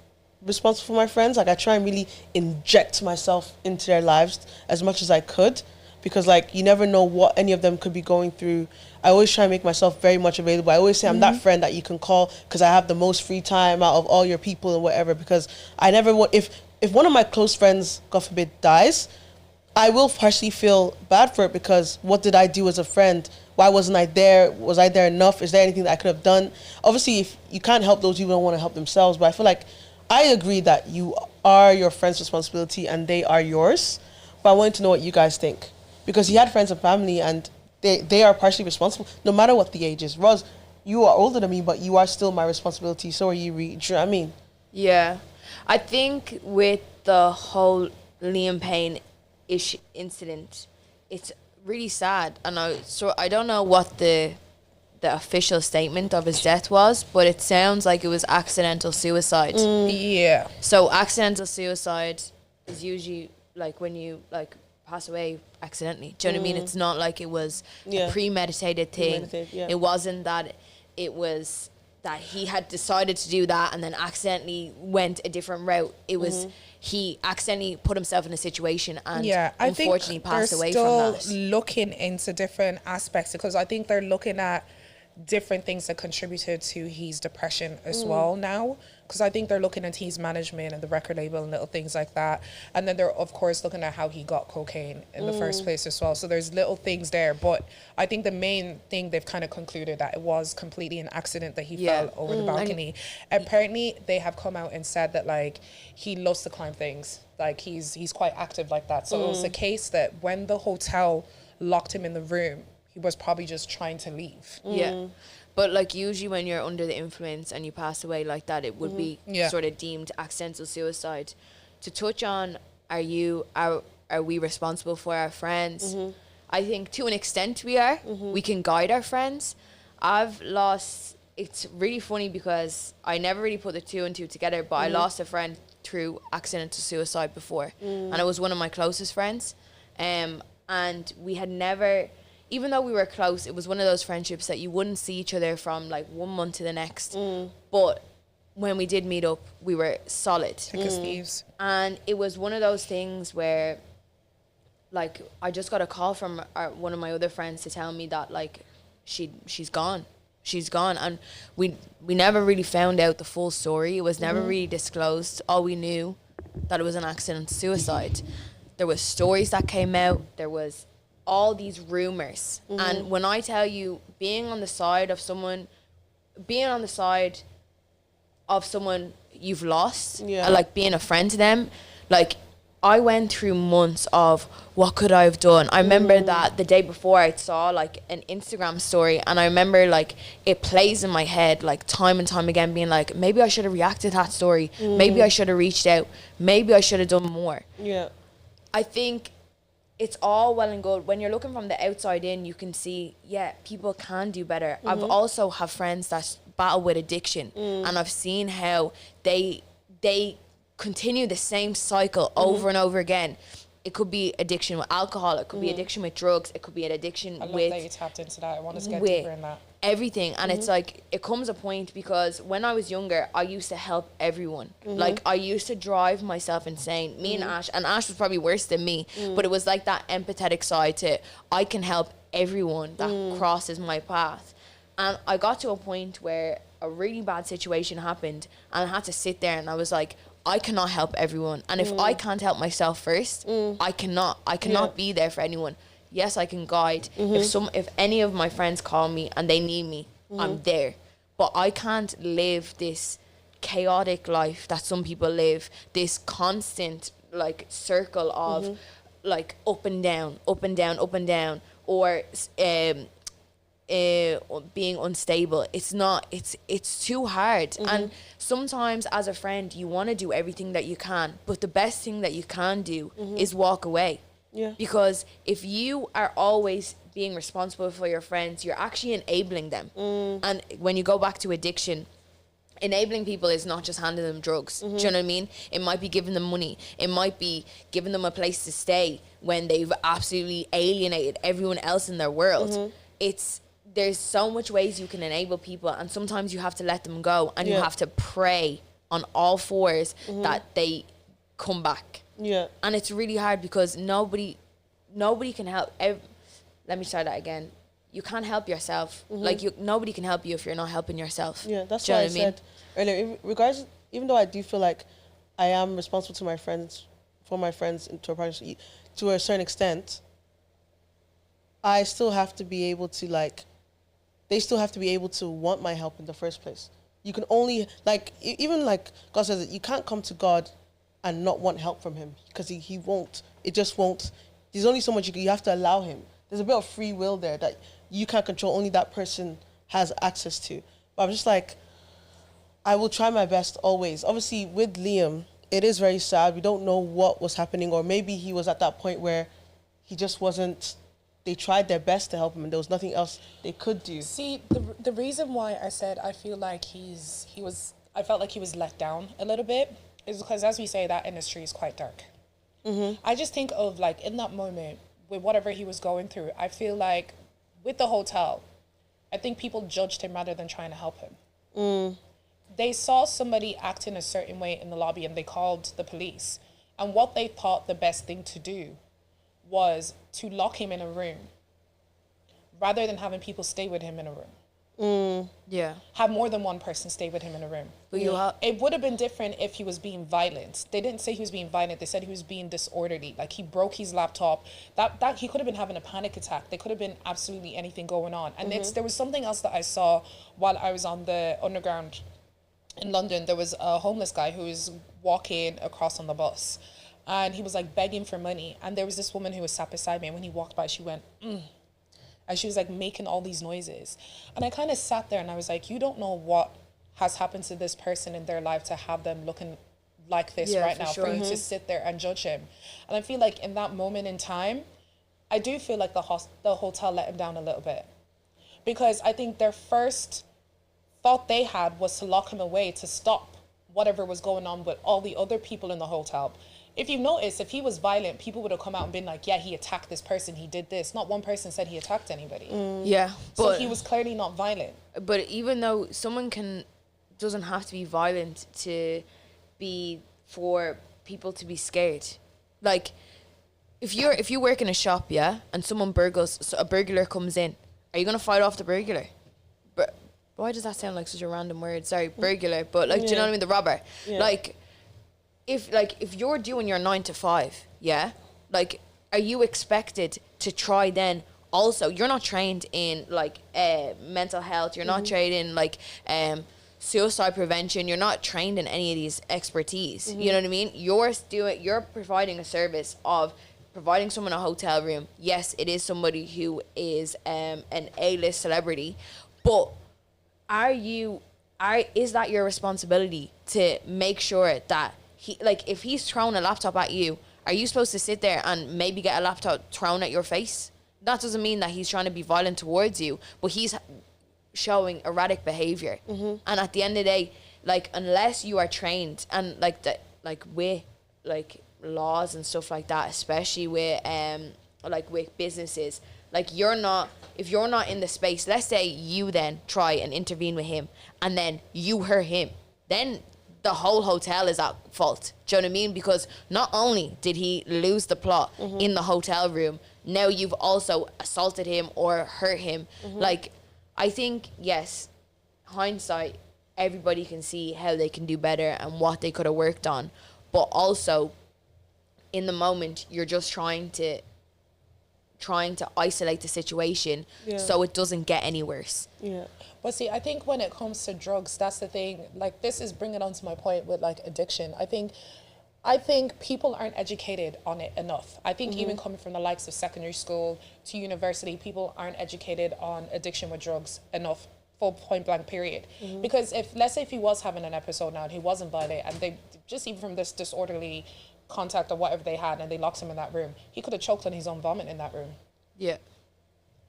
responsible for my friends. Like I try and really inject myself into their lives as much as I could, because like you never know what any of them could be going through. I always try and make myself very much available. I always say I'm that friend that you can call because I have the most free time out of all your people and whatever, because I never want, if one of my close friends, God forbid, dies, I will partially feel bad for it, because what did I do as a friend? Why wasn't I there? Was I there enough? Is there anything that I could have done? Obviously, if you can't help those, you don't want to help themselves. But I feel like I agree that you are your friend's responsibility and they are yours. But I wanted to know what you guys think, because he had friends and family and they are partially responsible, no matter what the age is. Roz, you are older than me, but you are still my responsibility. So are you, Ree. Do you know what I mean? Yeah. I think with the whole Liam Payne incident, it's really sad. And I don't know what the official statement of his death was, but it sounds like it was accidental suicide. Yeah. So accidental suicide is usually like when you like pass away accidentally. Do you know what I mean? It's not like it was a premeditated thing. It wasn't that it was that he had decided to do that and then accidentally went a different route. It was he accidentally put himself in a situation and unfortunately passed away from that. Still looking into different aspects, because I think they're looking at different things that contributed to his depression as well now, because I think they're looking at his management and the record label and little things like that, and then they're of course looking at how he got cocaine in the first place as well. So there's little things there, but I think the main thing they've kind of concluded that it was completely an accident that he fell over the balcony. Apparently they have come out and said that like he loves to climb things, like he's quite active like that. So it was a case that when the hotel locked him in the room, he was probably just trying to leave. Yeah. But like usually when you're under the influence and you pass away like that, it would be sort of deemed accidental suicide. To touch on, are you are we responsible for our friends? I think to an extent we are. We can guide our friends. It's really funny because I never really put the two and two together, but I lost a friend through accidental suicide before. And it was one of my closest friends. And we had never, even though we were close, it was one of those friendships that you wouldn't see each other from like 1 month to the next. But when we did meet up, we were solid. Thick as thieves. And it was one of those things where, like, I just got a call from one of my other friends to tell me that, like, she's gone. She's gone. And we never really found out the full story. It was never really disclosed. All we knew that it was an accident suicide. There was stories that came out. There was all these rumors. And when I tell you, being on the side of someone you've lost, like being a friend to them, like I went through months of what could I have done. I remember that the day before I saw like an Instagram story, and I remember like it plays in my head like time and time again, being like, maybe I should have reacted to that story, maybe I should have reached out, maybe I should have done more. I think it's all well and good when you're looking from the outside in. You can see, people can do better. I've also have friends that battle with addiction, and I've seen how they continue the same cycle over and over again. It could be addiction with alcohol, it could be addiction with drugs, it could be an addiction I love with that you tapped into that. I want to get deeper in that. Everything. And it's like, it comes a point, because when I was younger, I used to help everyone. Like, I used to drive myself insane. Me and Ash was probably worse than me, but it was like that empathetic side to, I can help everyone that crosses my path. And I got to a point where a really bad situation happened, and I had to sit there and I was like, I cannot help everyone. And if I can't help myself first, I cannot be there for anyone. Yes, I can guide. If any of my friends call me and they need me, I'm there. But I can't live this chaotic life that some people live, this constant like circle of like up and down, up and down, up and down, or being unstable. It's too hard. And sometimes as a friend you want to do everything that you can, but the best thing that you can do is walk away. Because if you are always being responsible for your friends, you're actually enabling them. And when you go back to addiction, enabling people is not just handing them drugs. Do you know what I mean? It might be giving them money. It might be giving them a place to stay when they've absolutely alienated everyone else in their world. There's so much ways you can enable people, and sometimes you have to let them go, and you have to pray on all fours that they come back. And it's really hard because nobody can help. Let me try that again. You can't help yourself. Nobody can help you if you're not helping yourself. That's what I said earlier. Even though I do feel like I am responsible to my friends, for my friends to a certain extent, I still have to be able to they still have to be able to want my help in the first place. You can only, even like God says, you can't come to God and not want help from him, because he won't. It just won't. There's only so much you have to allow him. There's a bit of free will there that you can't control. Only that person has access to. But I'm just like, I will try my best always. Obviously, with Liam, it is very sad. We don't know what was happening, or maybe he was at that point where he just wasn't. They tried their best to help him, and there was nothing else they could do. See, the reason why I said I feel like I felt like he was let down a little bit is because, as we say, that industry is quite dark. I just think of in that moment with whatever he was going through, I feel like with the hotel, I think people judged him rather than trying to help him. They saw somebody acting a certain way in the lobby and they called the police. And what they thought the best thing to do was to lock him in a room rather than having people stay with him in a room. Have more than one person stay with him in a room. It would have been different if he was being violent. They didn't say he was being violent. They said he was being disorderly. Like, he broke his laptop. That he could have been having a panic attack. There could have been absolutely anything going on. And there was something else that I saw while I was on the underground in London. There was a homeless guy who was walking across on the bus, and he was begging for money. And there was this woman who was sat beside me, and when he walked by, she went, and she was making all these noises. And I kind of sat there and I was like, you don't know what has happened to this person in their life to have them looking like this right now for you to sit there and judge him. And I feel like in that moment in time, I do feel like the hotel let him down a little bit, because I think their first thought they had was to lock him away to stop whatever was going on with all the other people in the hotel. If you notice, if he was violent, people would have come out and been like, yeah, he attacked this person, he did this. Not one person said he attacked anybody. Yeah. So he was clearly not violent. But even though someone doesn't have to be violent to be for people to be scared. Like, if you work in a shop, yeah, and a burglar comes in, are you gonna fight off the burglar? But why does that sound like such a random word? Sorry, burglar, but like, do you know what I mean? The robber. Yeah. Like, if you're doing your 9 to 5, yeah, like, are you expected to try then? Also, you're not trained in like mental health. You're not trained in like suicide prevention. You're not trained in any of these expertise. You know what I mean? You're providing a service of providing someone a hotel room. Yes, it is somebody who is an A-list celebrity, but is that your responsibility to make sure that if he's throwing a laptop at you, are you supposed to sit there and maybe get a laptop thrown at your face? That doesn't mean that he's trying to be violent towards you, but he's showing erratic behavior. And at the end of the day, like, unless you are trained and with laws and stuff like that, especially with with businesses, like, if you're not in the space, let's say you then try and intervene with him and then you hurt him, then the whole hotel is at fault. Do you know what I mean? Because not only did he lose the plot in the hotel room, now you've also assaulted him or hurt him. Like, I think, yes, hindsight, everybody can see how they can do better and what they could have worked on. But also, in the moment, you're just trying to isolate the situation so it doesn't get any worse. Yeah. But see, I think when it comes to drugs, that's the thing. Like, this is bringing on to my point with like addiction. I think people aren't educated on it enough. I think even coming from the likes of secondary school to university, people aren't educated on addiction with drugs enough, full point blank period. Because let's say if he was having an episode now and he wasn't violent, and they just, even from this disorderly contact or whatever they had, and they locked him in that room, he could have choked on his own vomit in that room. Yeah.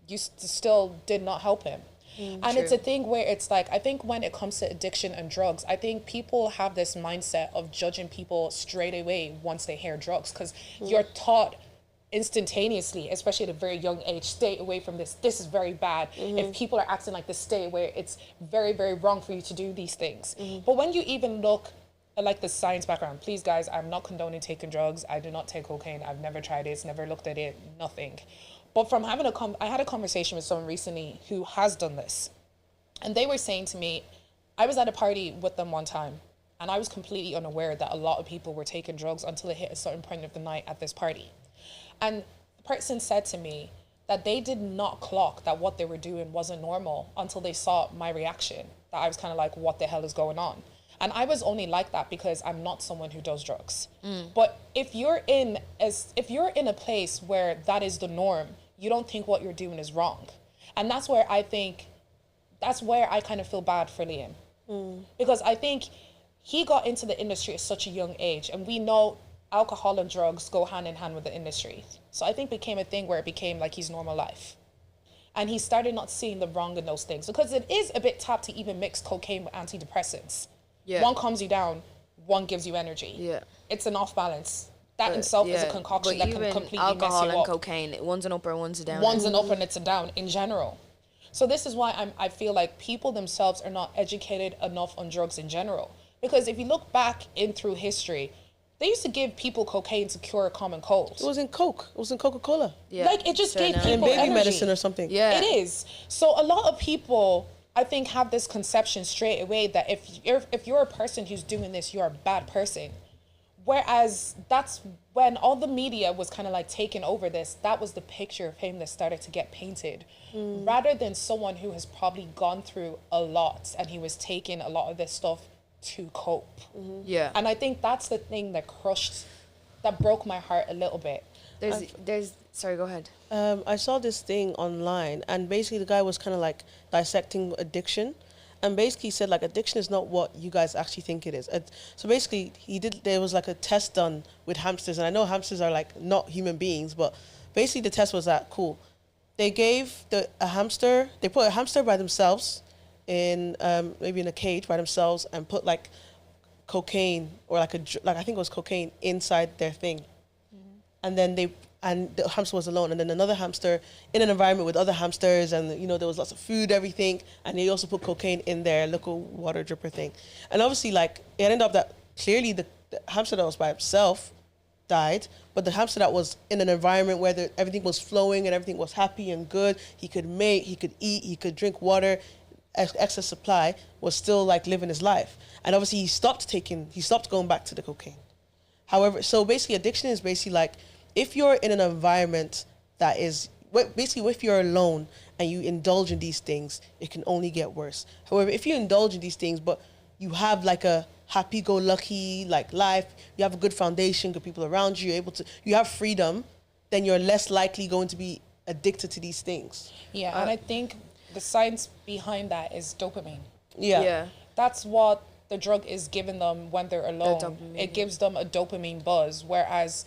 You still did not help him. And true. It's a thing where it's like, I think when it comes to addiction and drugs, I think people have this mindset of judging people straight away once they hear drugs, because you're taught instantaneously, especially at a very young age, stay away from this. This is very bad. If people are acting like this, stay away. It's very, very wrong for you to do these things. But when you even look at like the science background, please guys, I'm not condoning taking drugs. I do not take cocaine. I've never tried it, never looked at it, nothing. But from having I had a conversation with someone recently who has done this. And they were saying to me, I was at a party with them one time, and I was completely unaware that a lot of people were taking drugs until it hit a certain point of the night at this party. And the person said to me that they did not clock that what they were doing wasn't normal until they saw my reaction. That I was kind of like, what the hell is going on? And I was only like that because I'm not someone who does drugs. But if you're in a place where that is the norm, you don't think what you're doing is wrong. And that's where I kind of feel bad for Liam. Because I think he got into the industry at such a young age, and we know alcohol and drugs go hand in hand with the industry. So I think it became a thing where it became like his normal life. And he started not seeing the wrong in those things, because it is a bit tough to even mix cocaine with antidepressants. Yeah. One calms you down, one gives you energy. Yeah. It's an off balance. That itself is a concoction that can completely mess you up. Alcohol and cocaine, one's an up or one's a down. One's an up and it's a down in general. So this is why I feel like people themselves are not educated enough on drugs in general. Because if you look back through history, they used to give people cocaine to cure a common cold. It was in Coke. It was in Coca-Cola. Yeah. Like, it just gave people in baby energy. Medicine or something. Yeah. It is. So a lot of people, I think, have this conception straight away that if you're a person who's doing this, you're a bad person. Whereas that's when all the media was kind of like taking over this, that was the picture of him that started to get painted. Rather than someone who has probably gone through a lot and he was taking a lot of this stuff to cope. Yeah. And I think that's the thing that broke my heart a little bit. Sorry, go ahead. I saw this thing online, and basically the guy was kind of like dissecting addiction. and basically said like addiction is not what you guys actually think it is. So basically, there was like a test done with hamsters, and I know hamsters are like not human beings, but basically the test was that cool. They gave they put a hamster by themselves in maybe in a cage by themselves and put like cocaine or like I think it was cocaine inside their thing, and then the hamster was alone, and then another hamster in an environment with other hamsters, and there was lots of food, everything, and they also put cocaine in their little water dripper thing, and obviously like it ended up that clearly the hamster that was by himself died, but the hamster that was in an environment where everything was flowing and everything was happy and good, he could mate, he could eat, he could drink water, excess supply, was still like living his life, and obviously he stopped going back to the cocaine. However, so basically addiction is basically like, if you're in an environment that is, basically if you're alone and you indulge in these things, it can only get worse. However, if you indulge in these things, but you have like a happy-go-lucky like life, you have a good foundation, good people around you, you have freedom, then you're less likely going to be addicted to these things. Yeah, and I think the science behind that is dopamine. Yeah. That's what the drug is giving them when they're alone. It gives them a dopamine buzz, whereas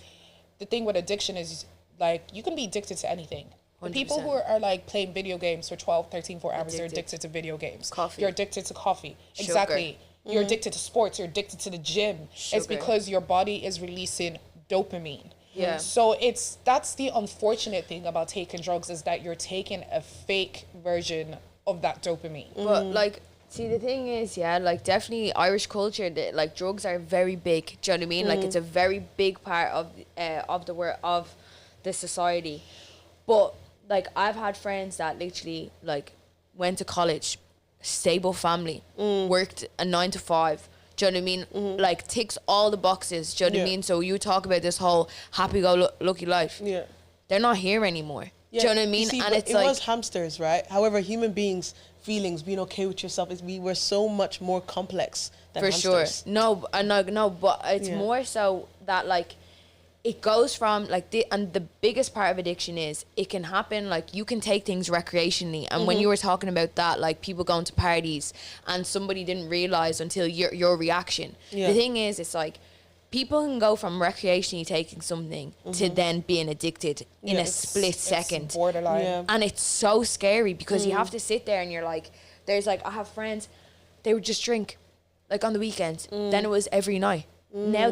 the thing with addiction is, like, you can be addicted to anything. 100%. The people who are like playing video games for 12, 13, 4 hours, they're addicted to video games. Coffee. You're addicted to coffee. Sugar. Exactly. You're addicted to sports. You're addicted to the gym. Sugar. It's because your body is releasing dopamine. Yeah. So that's the unfortunate thing about taking drugs, is that you're taking a fake version of that dopamine. But like, see, the thing is, like definitely Irish culture, like drugs are very big. Do you know what I mean? Like it's a very big part of the world, of the society. But like I've had friends that literally like went to college, stable family, worked a 9 to 5. Do you know what I mean? Like ticks all the boxes. Do you know what I mean? So you talk about this whole happy-go-lucky life. Yeah. They're not here anymore. Yeah. Do you know what I mean? See, and it's it like, was hamsters, right? However, human beings' feelings, being okay with yourself, we were so much more complex than for hamsters. sure. No, but it's more so that like it goes from like and the biggest part of addiction is it can happen, like you can take things recreationally, and when you were talking about that, like people going to parties and somebody didn't realize until your reaction. The thing is, it's like people can go from recreationally taking something to then being addicted in a split second. It's borderline. Yeah. And it's so scary because you have to sit there and you're like, there's like, I have friends, they would just drink like on the weekends. Then it was every night. Now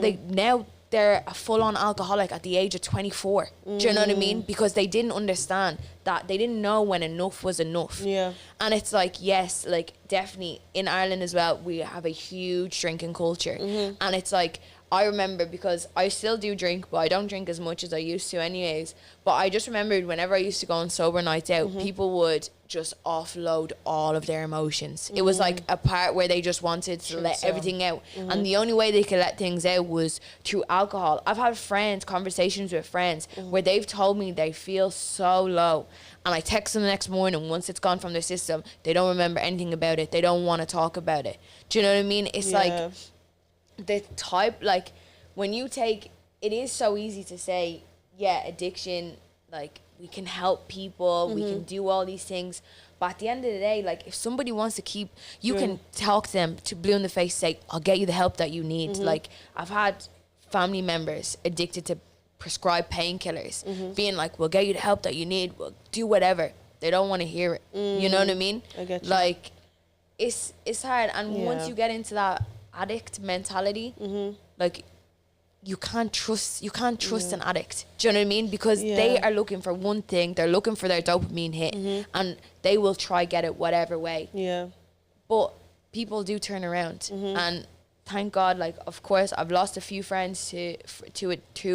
they're a full-on alcoholic at the age of 24. Do you know what I mean? Because they didn't understand that. They didn't know when enough was enough. Yeah. And it's like, yes, like definitely in Ireland as well, we have a huge drinking culture. And it's like, I remember, because I still do drink, but I don't drink as much as I used to anyways. But I just remembered whenever I used to go on sober nights out, people would just offload all of their emotions. It was like a part where they just wanted to let everything out. And the only way they could let things out was through alcohol. I've had conversations with friends where they've told me they feel so low. And I text them the next morning, once it's gone from their system, they don't remember anything about it. They don't want to talk about it. Do you know what I mean? It's like the type, like when you take, it is so easy to say, yeah, addiction, like we can help people, we can do all these things. But at the end of the day, like if somebody wants to keep, you can talk to them to blue in the face, say, I'll get you the help that you need. Like I've had family members addicted to prescribed painkillers being like, we'll get you the help that you need, we'll do whatever. They don't want to hear it. You know what I mean? I get you. Like it's hard. And once you get into that addict mentality, like you can't trust an addict. Do you know what I mean? Because they are looking for one thing, they're looking for their dopamine hit, and they will try get it whatever way. But people do turn around, and thank God, like of course I've lost a few friends to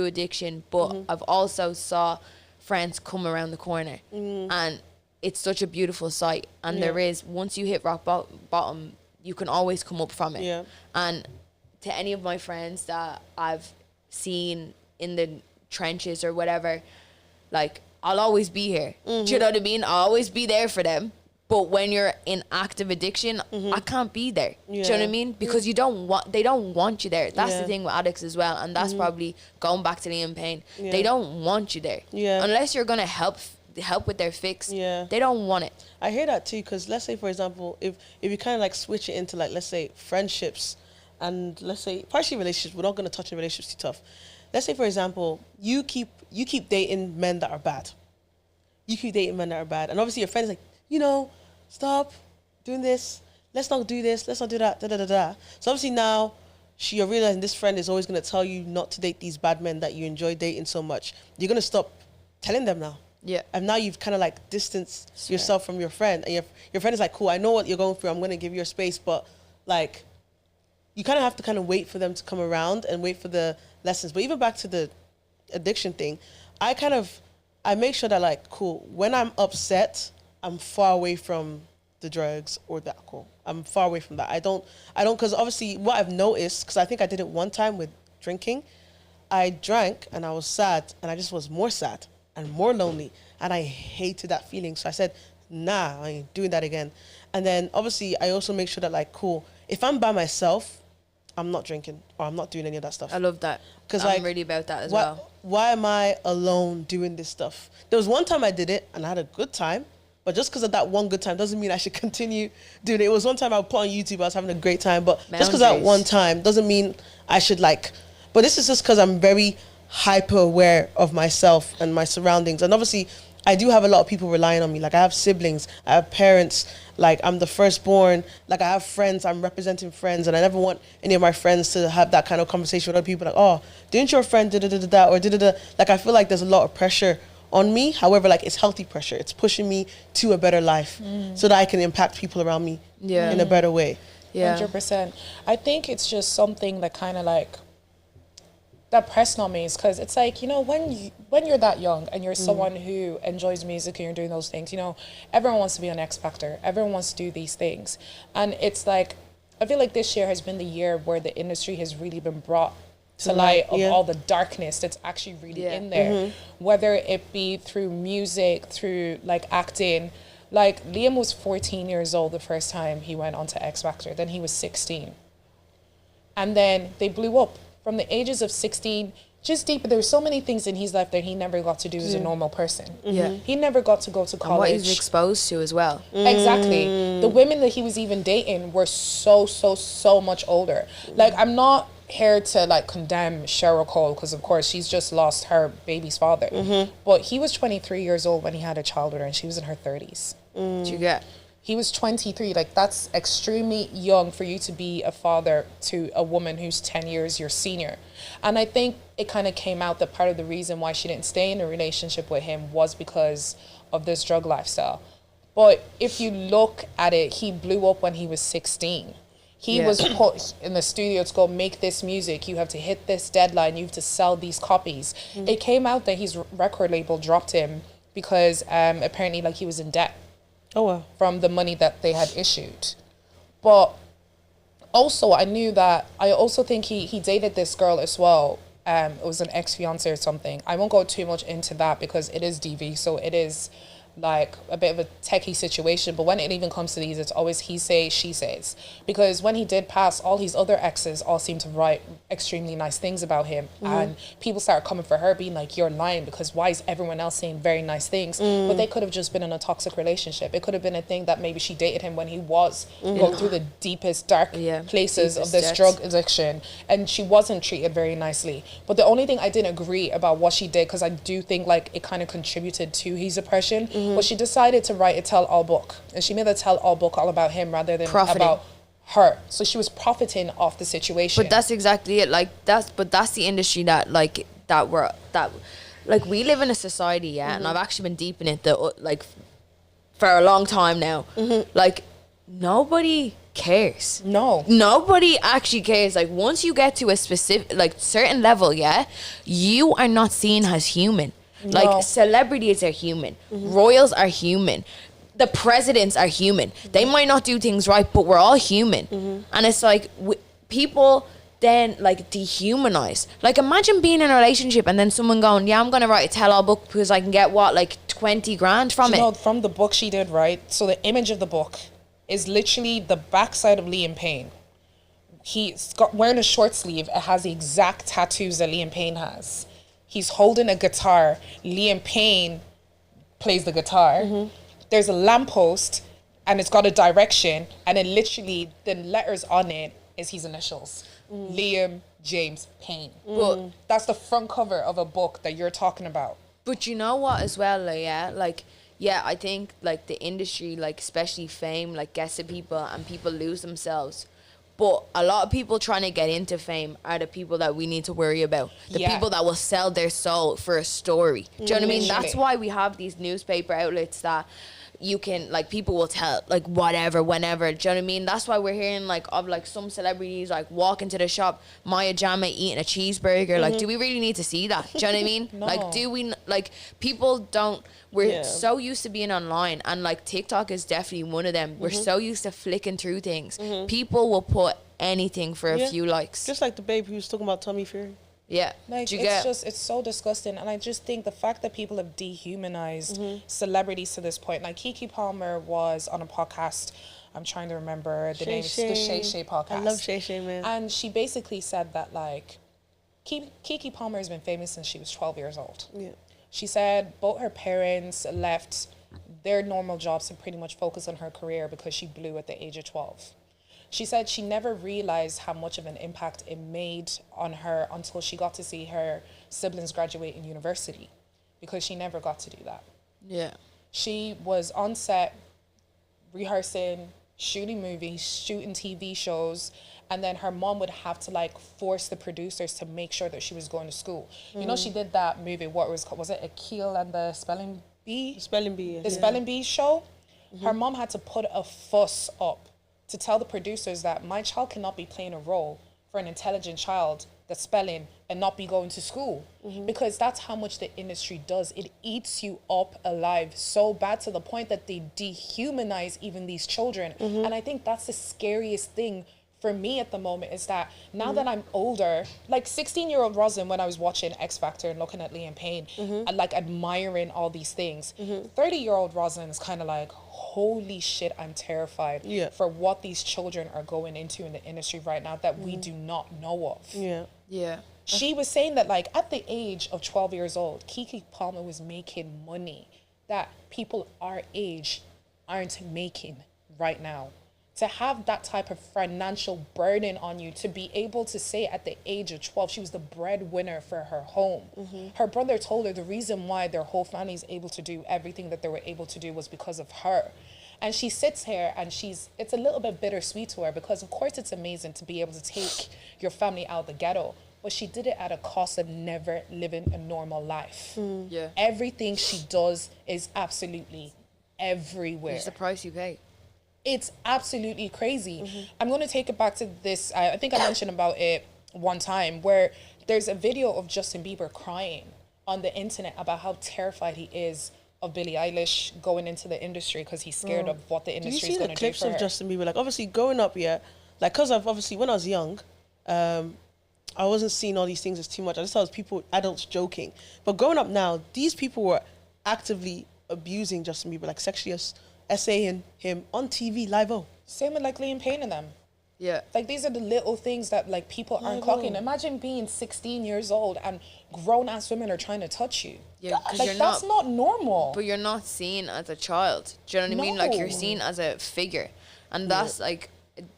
addiction, but I've also saw friends come around the corner, and it's such a beautiful sight. And there is, once you hit rock bottom, you can always come up from it. And to any of my friends that I've seen in the trenches or whatever, like I'll always be here. Do you know what I mean? I'll always be there for them. But when you're in active addiction, I can't be there. Do you know what I mean? Because they don't want you there. That's the thing with addicts as well. And that's probably going back to Liam Payne. They don't want you there. Unless you're going to help help with their fix. Yeah. They don't want it. I hear that too, because let's say, for example, if you kind of like switch it into like, let's say, friendships, and let's say partially relationships, we're not going to touch on relationships too tough. Let's say, for example, you keep dating men that are bad. You keep dating men that are bad, and obviously your friend is like, you know, stop doing this. Let's not do this. Let's not do that. Da da da da. So obviously now, you're realizing this friend is always going to tell you not to date these bad men that you enjoy dating so much. You're going to stop telling them now. Yeah. And now you've kind of like distanced yourself from your friend. And your friend is like, cool, I know what you're going through. I'm going to give you your space. But like, you kind of have to kind of wait for them to come around and wait for the lessons. But even back to the addiction thing, I make sure that like, cool, when I'm upset, I'm far away from the drugs or the alcohol. I'm far away from that. I don't, because obviously what I've noticed, because I think I did it one time with drinking, I drank and I was sad and I just was more sad and more lonely and I hated that feeling. So I said, nah, I ain't doing that again. And then obviously I also make sure that like, cool, if I'm by myself, I'm not drinking or I'm not doing any of that stuff. I love that. Because I'm really about that as well. Why am I alone doing this stuff? There was one time I did it and I had a good time. But just because of that one good time doesn't mean I should continue doing it. It was one time I put on YouTube, I was having a great time. But just because that one time doesn't mean I should like... But this is just because I'm very hyper aware of myself and my surroundings. And obviously, I do have a lot of people relying on me. Like, I have siblings, I have parents. Like, I'm the firstborn. Like, I have friends, I'm representing friends. And I never want any of my friends to have that kind of conversation with other people. Like, oh, didn't your friend da-da-da-da-da or da-da-da? Like, I feel like there's a lot of pressure on me. However, like, it's healthy pressure. It's pushing me to a better life so that I can impact people around me in a better way. 100%. I think it's just something that kind of like that pressed on me is because it's like, you know, when you're that young and you're someone who enjoys music and you're doing those things, you know, everyone wants to be on X Factor. Everyone wants to do these things. And it's like, I feel like this year has been the year where the industry has really been brought to light of all the darkness that's actually really in there, whether it be through music, through like acting. Like Liam was 14 years old the first time he went onto X Factor, then he was 16. And then they blew up from the ages of 16, just deeper. There were so many things in his life that he never got to do as a normal person. He never got to go to college. And what he was exposed to as well. Exactly. The women that he was even dating were so much older. Like, I'm not here to like condemn Cheryl Cole because of course she's just lost her baby's father, but he was 23 years old when he had a child with her and she was in her 30s. Do you get? He was 23. Like, that's extremely young for you to be a father to a woman who's 10 years your senior. And I think it kind of came out that part of the reason why she didn't stay in a relationship with him was because of this drug lifestyle. But if you look at it, he blew up when he was 16. He was put in the studio to go make this music. You have to hit this deadline. You have to sell these copies. It came out that his record label dropped him because apparently like he was in debt. Oh, wow. From the money that they had issued. But also I also think he dated this girl as well. It was an ex-fiance or something. I won't go too much into that because it is DV, so it is like a bit of a techie situation. But when it even comes to these, it's always he says, she says. Because when he did pass, all his other exes all seemed to write extremely nice things about him. And people started coming for her being like, you're lying because why is everyone else saying very nice things? But they could have just been in a toxic relationship. It could have been a thing that maybe she dated him when he was going through the deepest dark places of this drug addiction and she wasn't treated very nicely. But the only thing I didn't agree about what she did, because I do think like it kind of contributed to his depression, but she decided to write a tell-all book, and she made a tell-all book all about him rather than about her. So she was profiting off the situation. But that's exactly it. Like that's the industry that we live in a society, and I've actually been deep in it like for a long time now. Like nobody cares. No, nobody actually cares. Like once you get to a specific like certain level, you are not seen as human. Like celebrities are human, royals are human, the presidents are human. They might not do things right, but we're all human. And it's like people then like dehumanize. Like imagine being in a relationship and then someone going, yeah, I'm gonna write a tell-all book because I can get what, like 20 grand from it. You know, from the book she did, right? So the image of the book is literally the backside of Liam Payne. He's wearing a short sleeve. It has the exact tattoos that Liam Payne has. He's holding a guitar. Liam Payne plays the guitar. There's a lamppost, and it's got a direction, and then literally the letters on it is his initials. Liam James Payne. But that's the front cover of a book that you're talking about. But you know what as well, like, I think, like, the industry, like, especially fame, like, gets to people and people lose themselves. But a lot of people trying to get into fame are the people that we need to worry about. The people that will sell their soul for a story. Do you know what I mean? That's why we have these newspaper outlets that you can, like, people will tell, like, whatever, whenever. Do you know what I mean? That's why we're hearing, like, of, like, some celebrities, like, walk into the shop, Maya Jama eating a cheeseburger. Like, do we really need to see that? Do you know what I mean? No. Like, do we, like, people don't, we're so used to being online, and, like, TikTok is definitely one of them. We're so used to flicking through things. People will put anything for a few likes. Just like the babe who was talking about Tommy Fury. Yeah. Like, it's so disgusting. And I just think the fact that people have dehumanized celebrities to this point. Like, Keke Palmer was on a podcast. I'm trying to remember the name. The Shay Shay podcast. I love Shay Shay, man. And she basically said that, like, Keke Palmer has been famous since she was 12 years old. Yeah. She said both her parents left their normal jobs to pretty much focus on her career because she blew at the age of 12. She said she never realized how much of an impact it made on her until she got to see her siblings graduate in university, because she never got to do that. Yeah. She was on set, rehearsing, shooting movies, shooting TV shows, and then her mom would have to, like, force the producers to make sure that she was going to school. You know, she did that movie, what was called, was it Akil and the Spelling Bee? The Spelling Bee. The Spelling Bee show. Her mom had to put a fuss up to tell the producers that my child cannot be playing a role for an intelligent child that's spelling and not be going to school. Because that's how much the industry does. It eats you up alive so bad to the point that they dehumanize even these children. And I think that's the scariest thing for me at the moment, is that now that I'm older, like 16-year-old Rosin, when I was watching X Factor and looking at Liam Payne, and, like, admiring all these things, 30-year-old Rosin is kind of like, holy shit, I'm terrified for what these children are going into in the industry right now that we do not know of. Yeah. She was saying that, like, at the age of 12 years old, Keke Palmer was making money that people our age aren't making right now. To have that type of financial burden on you, to be able to say at the age of 12, she was the breadwinner for her home. Her brother told her the reason why their whole family is able to do everything that they were able to do was because of her. And she sits here and it's a little bit bittersweet to her, because of course it's amazing to be able to take your family out of the ghetto, but she did it at a cost of never living a normal life. Yeah. Everything she does is absolutely everywhere. It's the price you pay. It's absolutely crazy. I'm going to take it back to this. I think I mentioned about it one time, where there's a video of Justin Bieber crying on the internet about how terrified he is of Billie Eilish going into the industry, because he's scared of what the industry is going to do for her. Do you see the clips of Justin Bieber? Like, obviously, growing up, like, because I've obviously, when I was young, I wasn't seeing all these things as too much. I just thought it was people, adults joking. But growing up now, these people were actively abusing Justin Bieber, like sexually essaying him on TV, live-o. Same with, like, Liam Payne and them. Yeah. Like, these are the little things that, like, people aren't clocking. Imagine being 16 years old and grown-ass women are trying to touch you. Yeah, like, that's not normal. But you're not seen as a child. Do you know what I mean? Like, you're seen as a figure. And that's, like,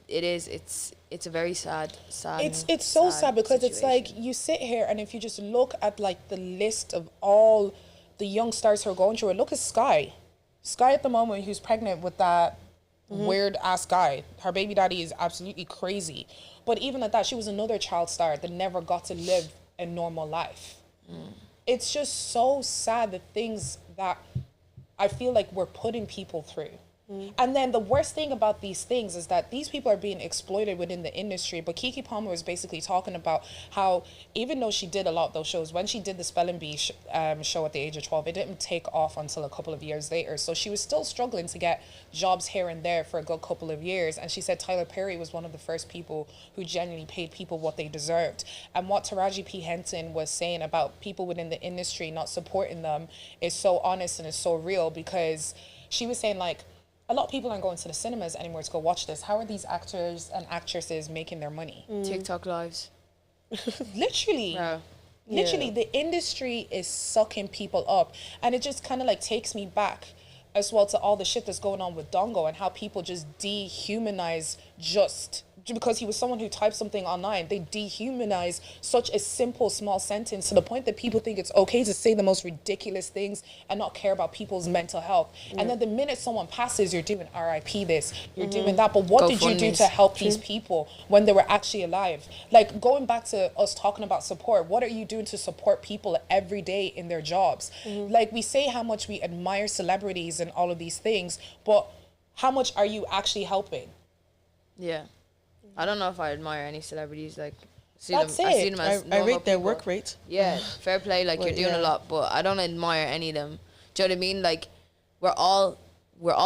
it's a very sad It's so sad, because situation. it's like, you sit here and if you just look at, like, the list of all the young stars who are going through it, look at Sky at the moment, who's pregnant with that weird ass guy. Her baby daddy is absolutely crazy. But even at that, she was another child star that never got to live a normal life. It's just so sad, the things that I feel like we're putting people through. And then the worst thing about these things is that these people are being exploited within the industry. But Keke Palmer was basically talking about how, even though she did a lot of those shows, when she did the Spelling Bee show at the age of 12, it didn't take off until a couple of years later. So she was still struggling to get jobs here and there for a good couple of years. And she said Tyler Perry was one of the first people who genuinely paid people what they deserved. And what Taraji P. Henson was saying about people within the industry not supporting them is so honest and is so real, because she was saying, like, a lot of people aren't going to the cinemas anymore to go watch this. How are these actors and actresses making their money? TikTok lives. Literally. Yeah. Literally, the industry is sucking people up. And it just kind of like takes me back as well to all the shit that's going on with Dongo and how people just dehumanize just because he was someone who typed something online. They dehumanize such a simple, small sentence to the point that people think it's okay to say the most ridiculous things and not care about people's mental health. And then the minute someone passes, you're doing RIP this, you're doing that. But what did you do to help these people when they were actually alive? Like, going back to us talking about support, what are you doing to support people every day in their jobs? Like, we say how much we admire celebrities and all of these things, but how much are you actually helping? Yeah. I don't know if I admire any celebrities. Like, I see them as I rate their people. work rate. Yeah, fair play. Like, you're doing a lot, but I don't admire any of them. Do you know what I mean? Like, we're all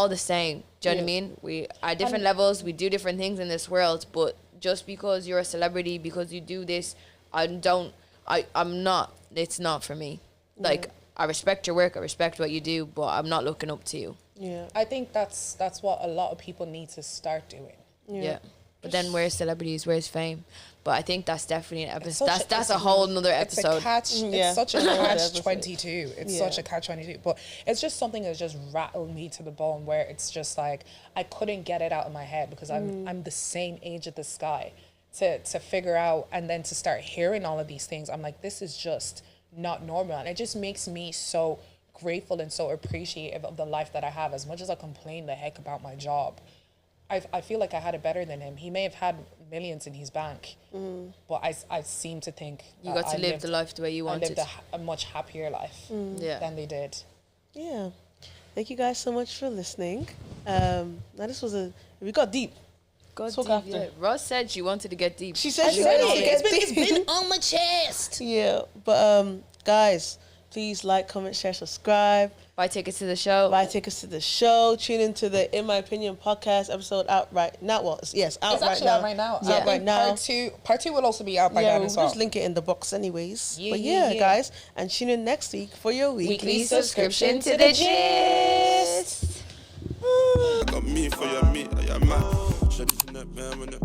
the same. Do you know what I mean? We are different levels. We do different things in this world. But just because you're a celebrity, because you do this, I'm not. It's not for me. Like, I respect your work. I respect what you do, but I'm not looking up to you. Yeah, I think that's what a lot of people need to start doing. Yeah. But then where's celebrities? Where's fame? But I think that's definitely an episode. That's a whole nother episode. It's such a catch-22. It's such a catch-22. But it's just something that's just rattled me to the bone, where it's just like I couldn't get it out of my head because I'm the same age as this guy. To figure out and then to start hearing all of these things, I'm like, this is just not normal. And it just makes me so grateful and so appreciative of the life that I have. As much as I complain the heck about my job, I feel like I had it better than him. He may have had millions in his bank, but I seem to think you got to live the life the way you wanted. I lived a much happier life than they did. Yeah. Thank you guys so much for listening. Now this was we got deep. Talk after. Yeah. Ross said she wanted to get deep. She said it's been on my chest. Yeah, but guys, please like, comment, share, subscribe. Buy tickets to the show. Tune into the In My Opinion podcast episode out right now. Well, yes, out it's right actually now. out right now. It's out right now. Part two will also be out by then as well. We'll just link it in the box anyways. Yeah, but yeah, guys, and tune in next week for your weekly subscription to the gist. I got me for your meat, I am mad. Shawty's in that man when it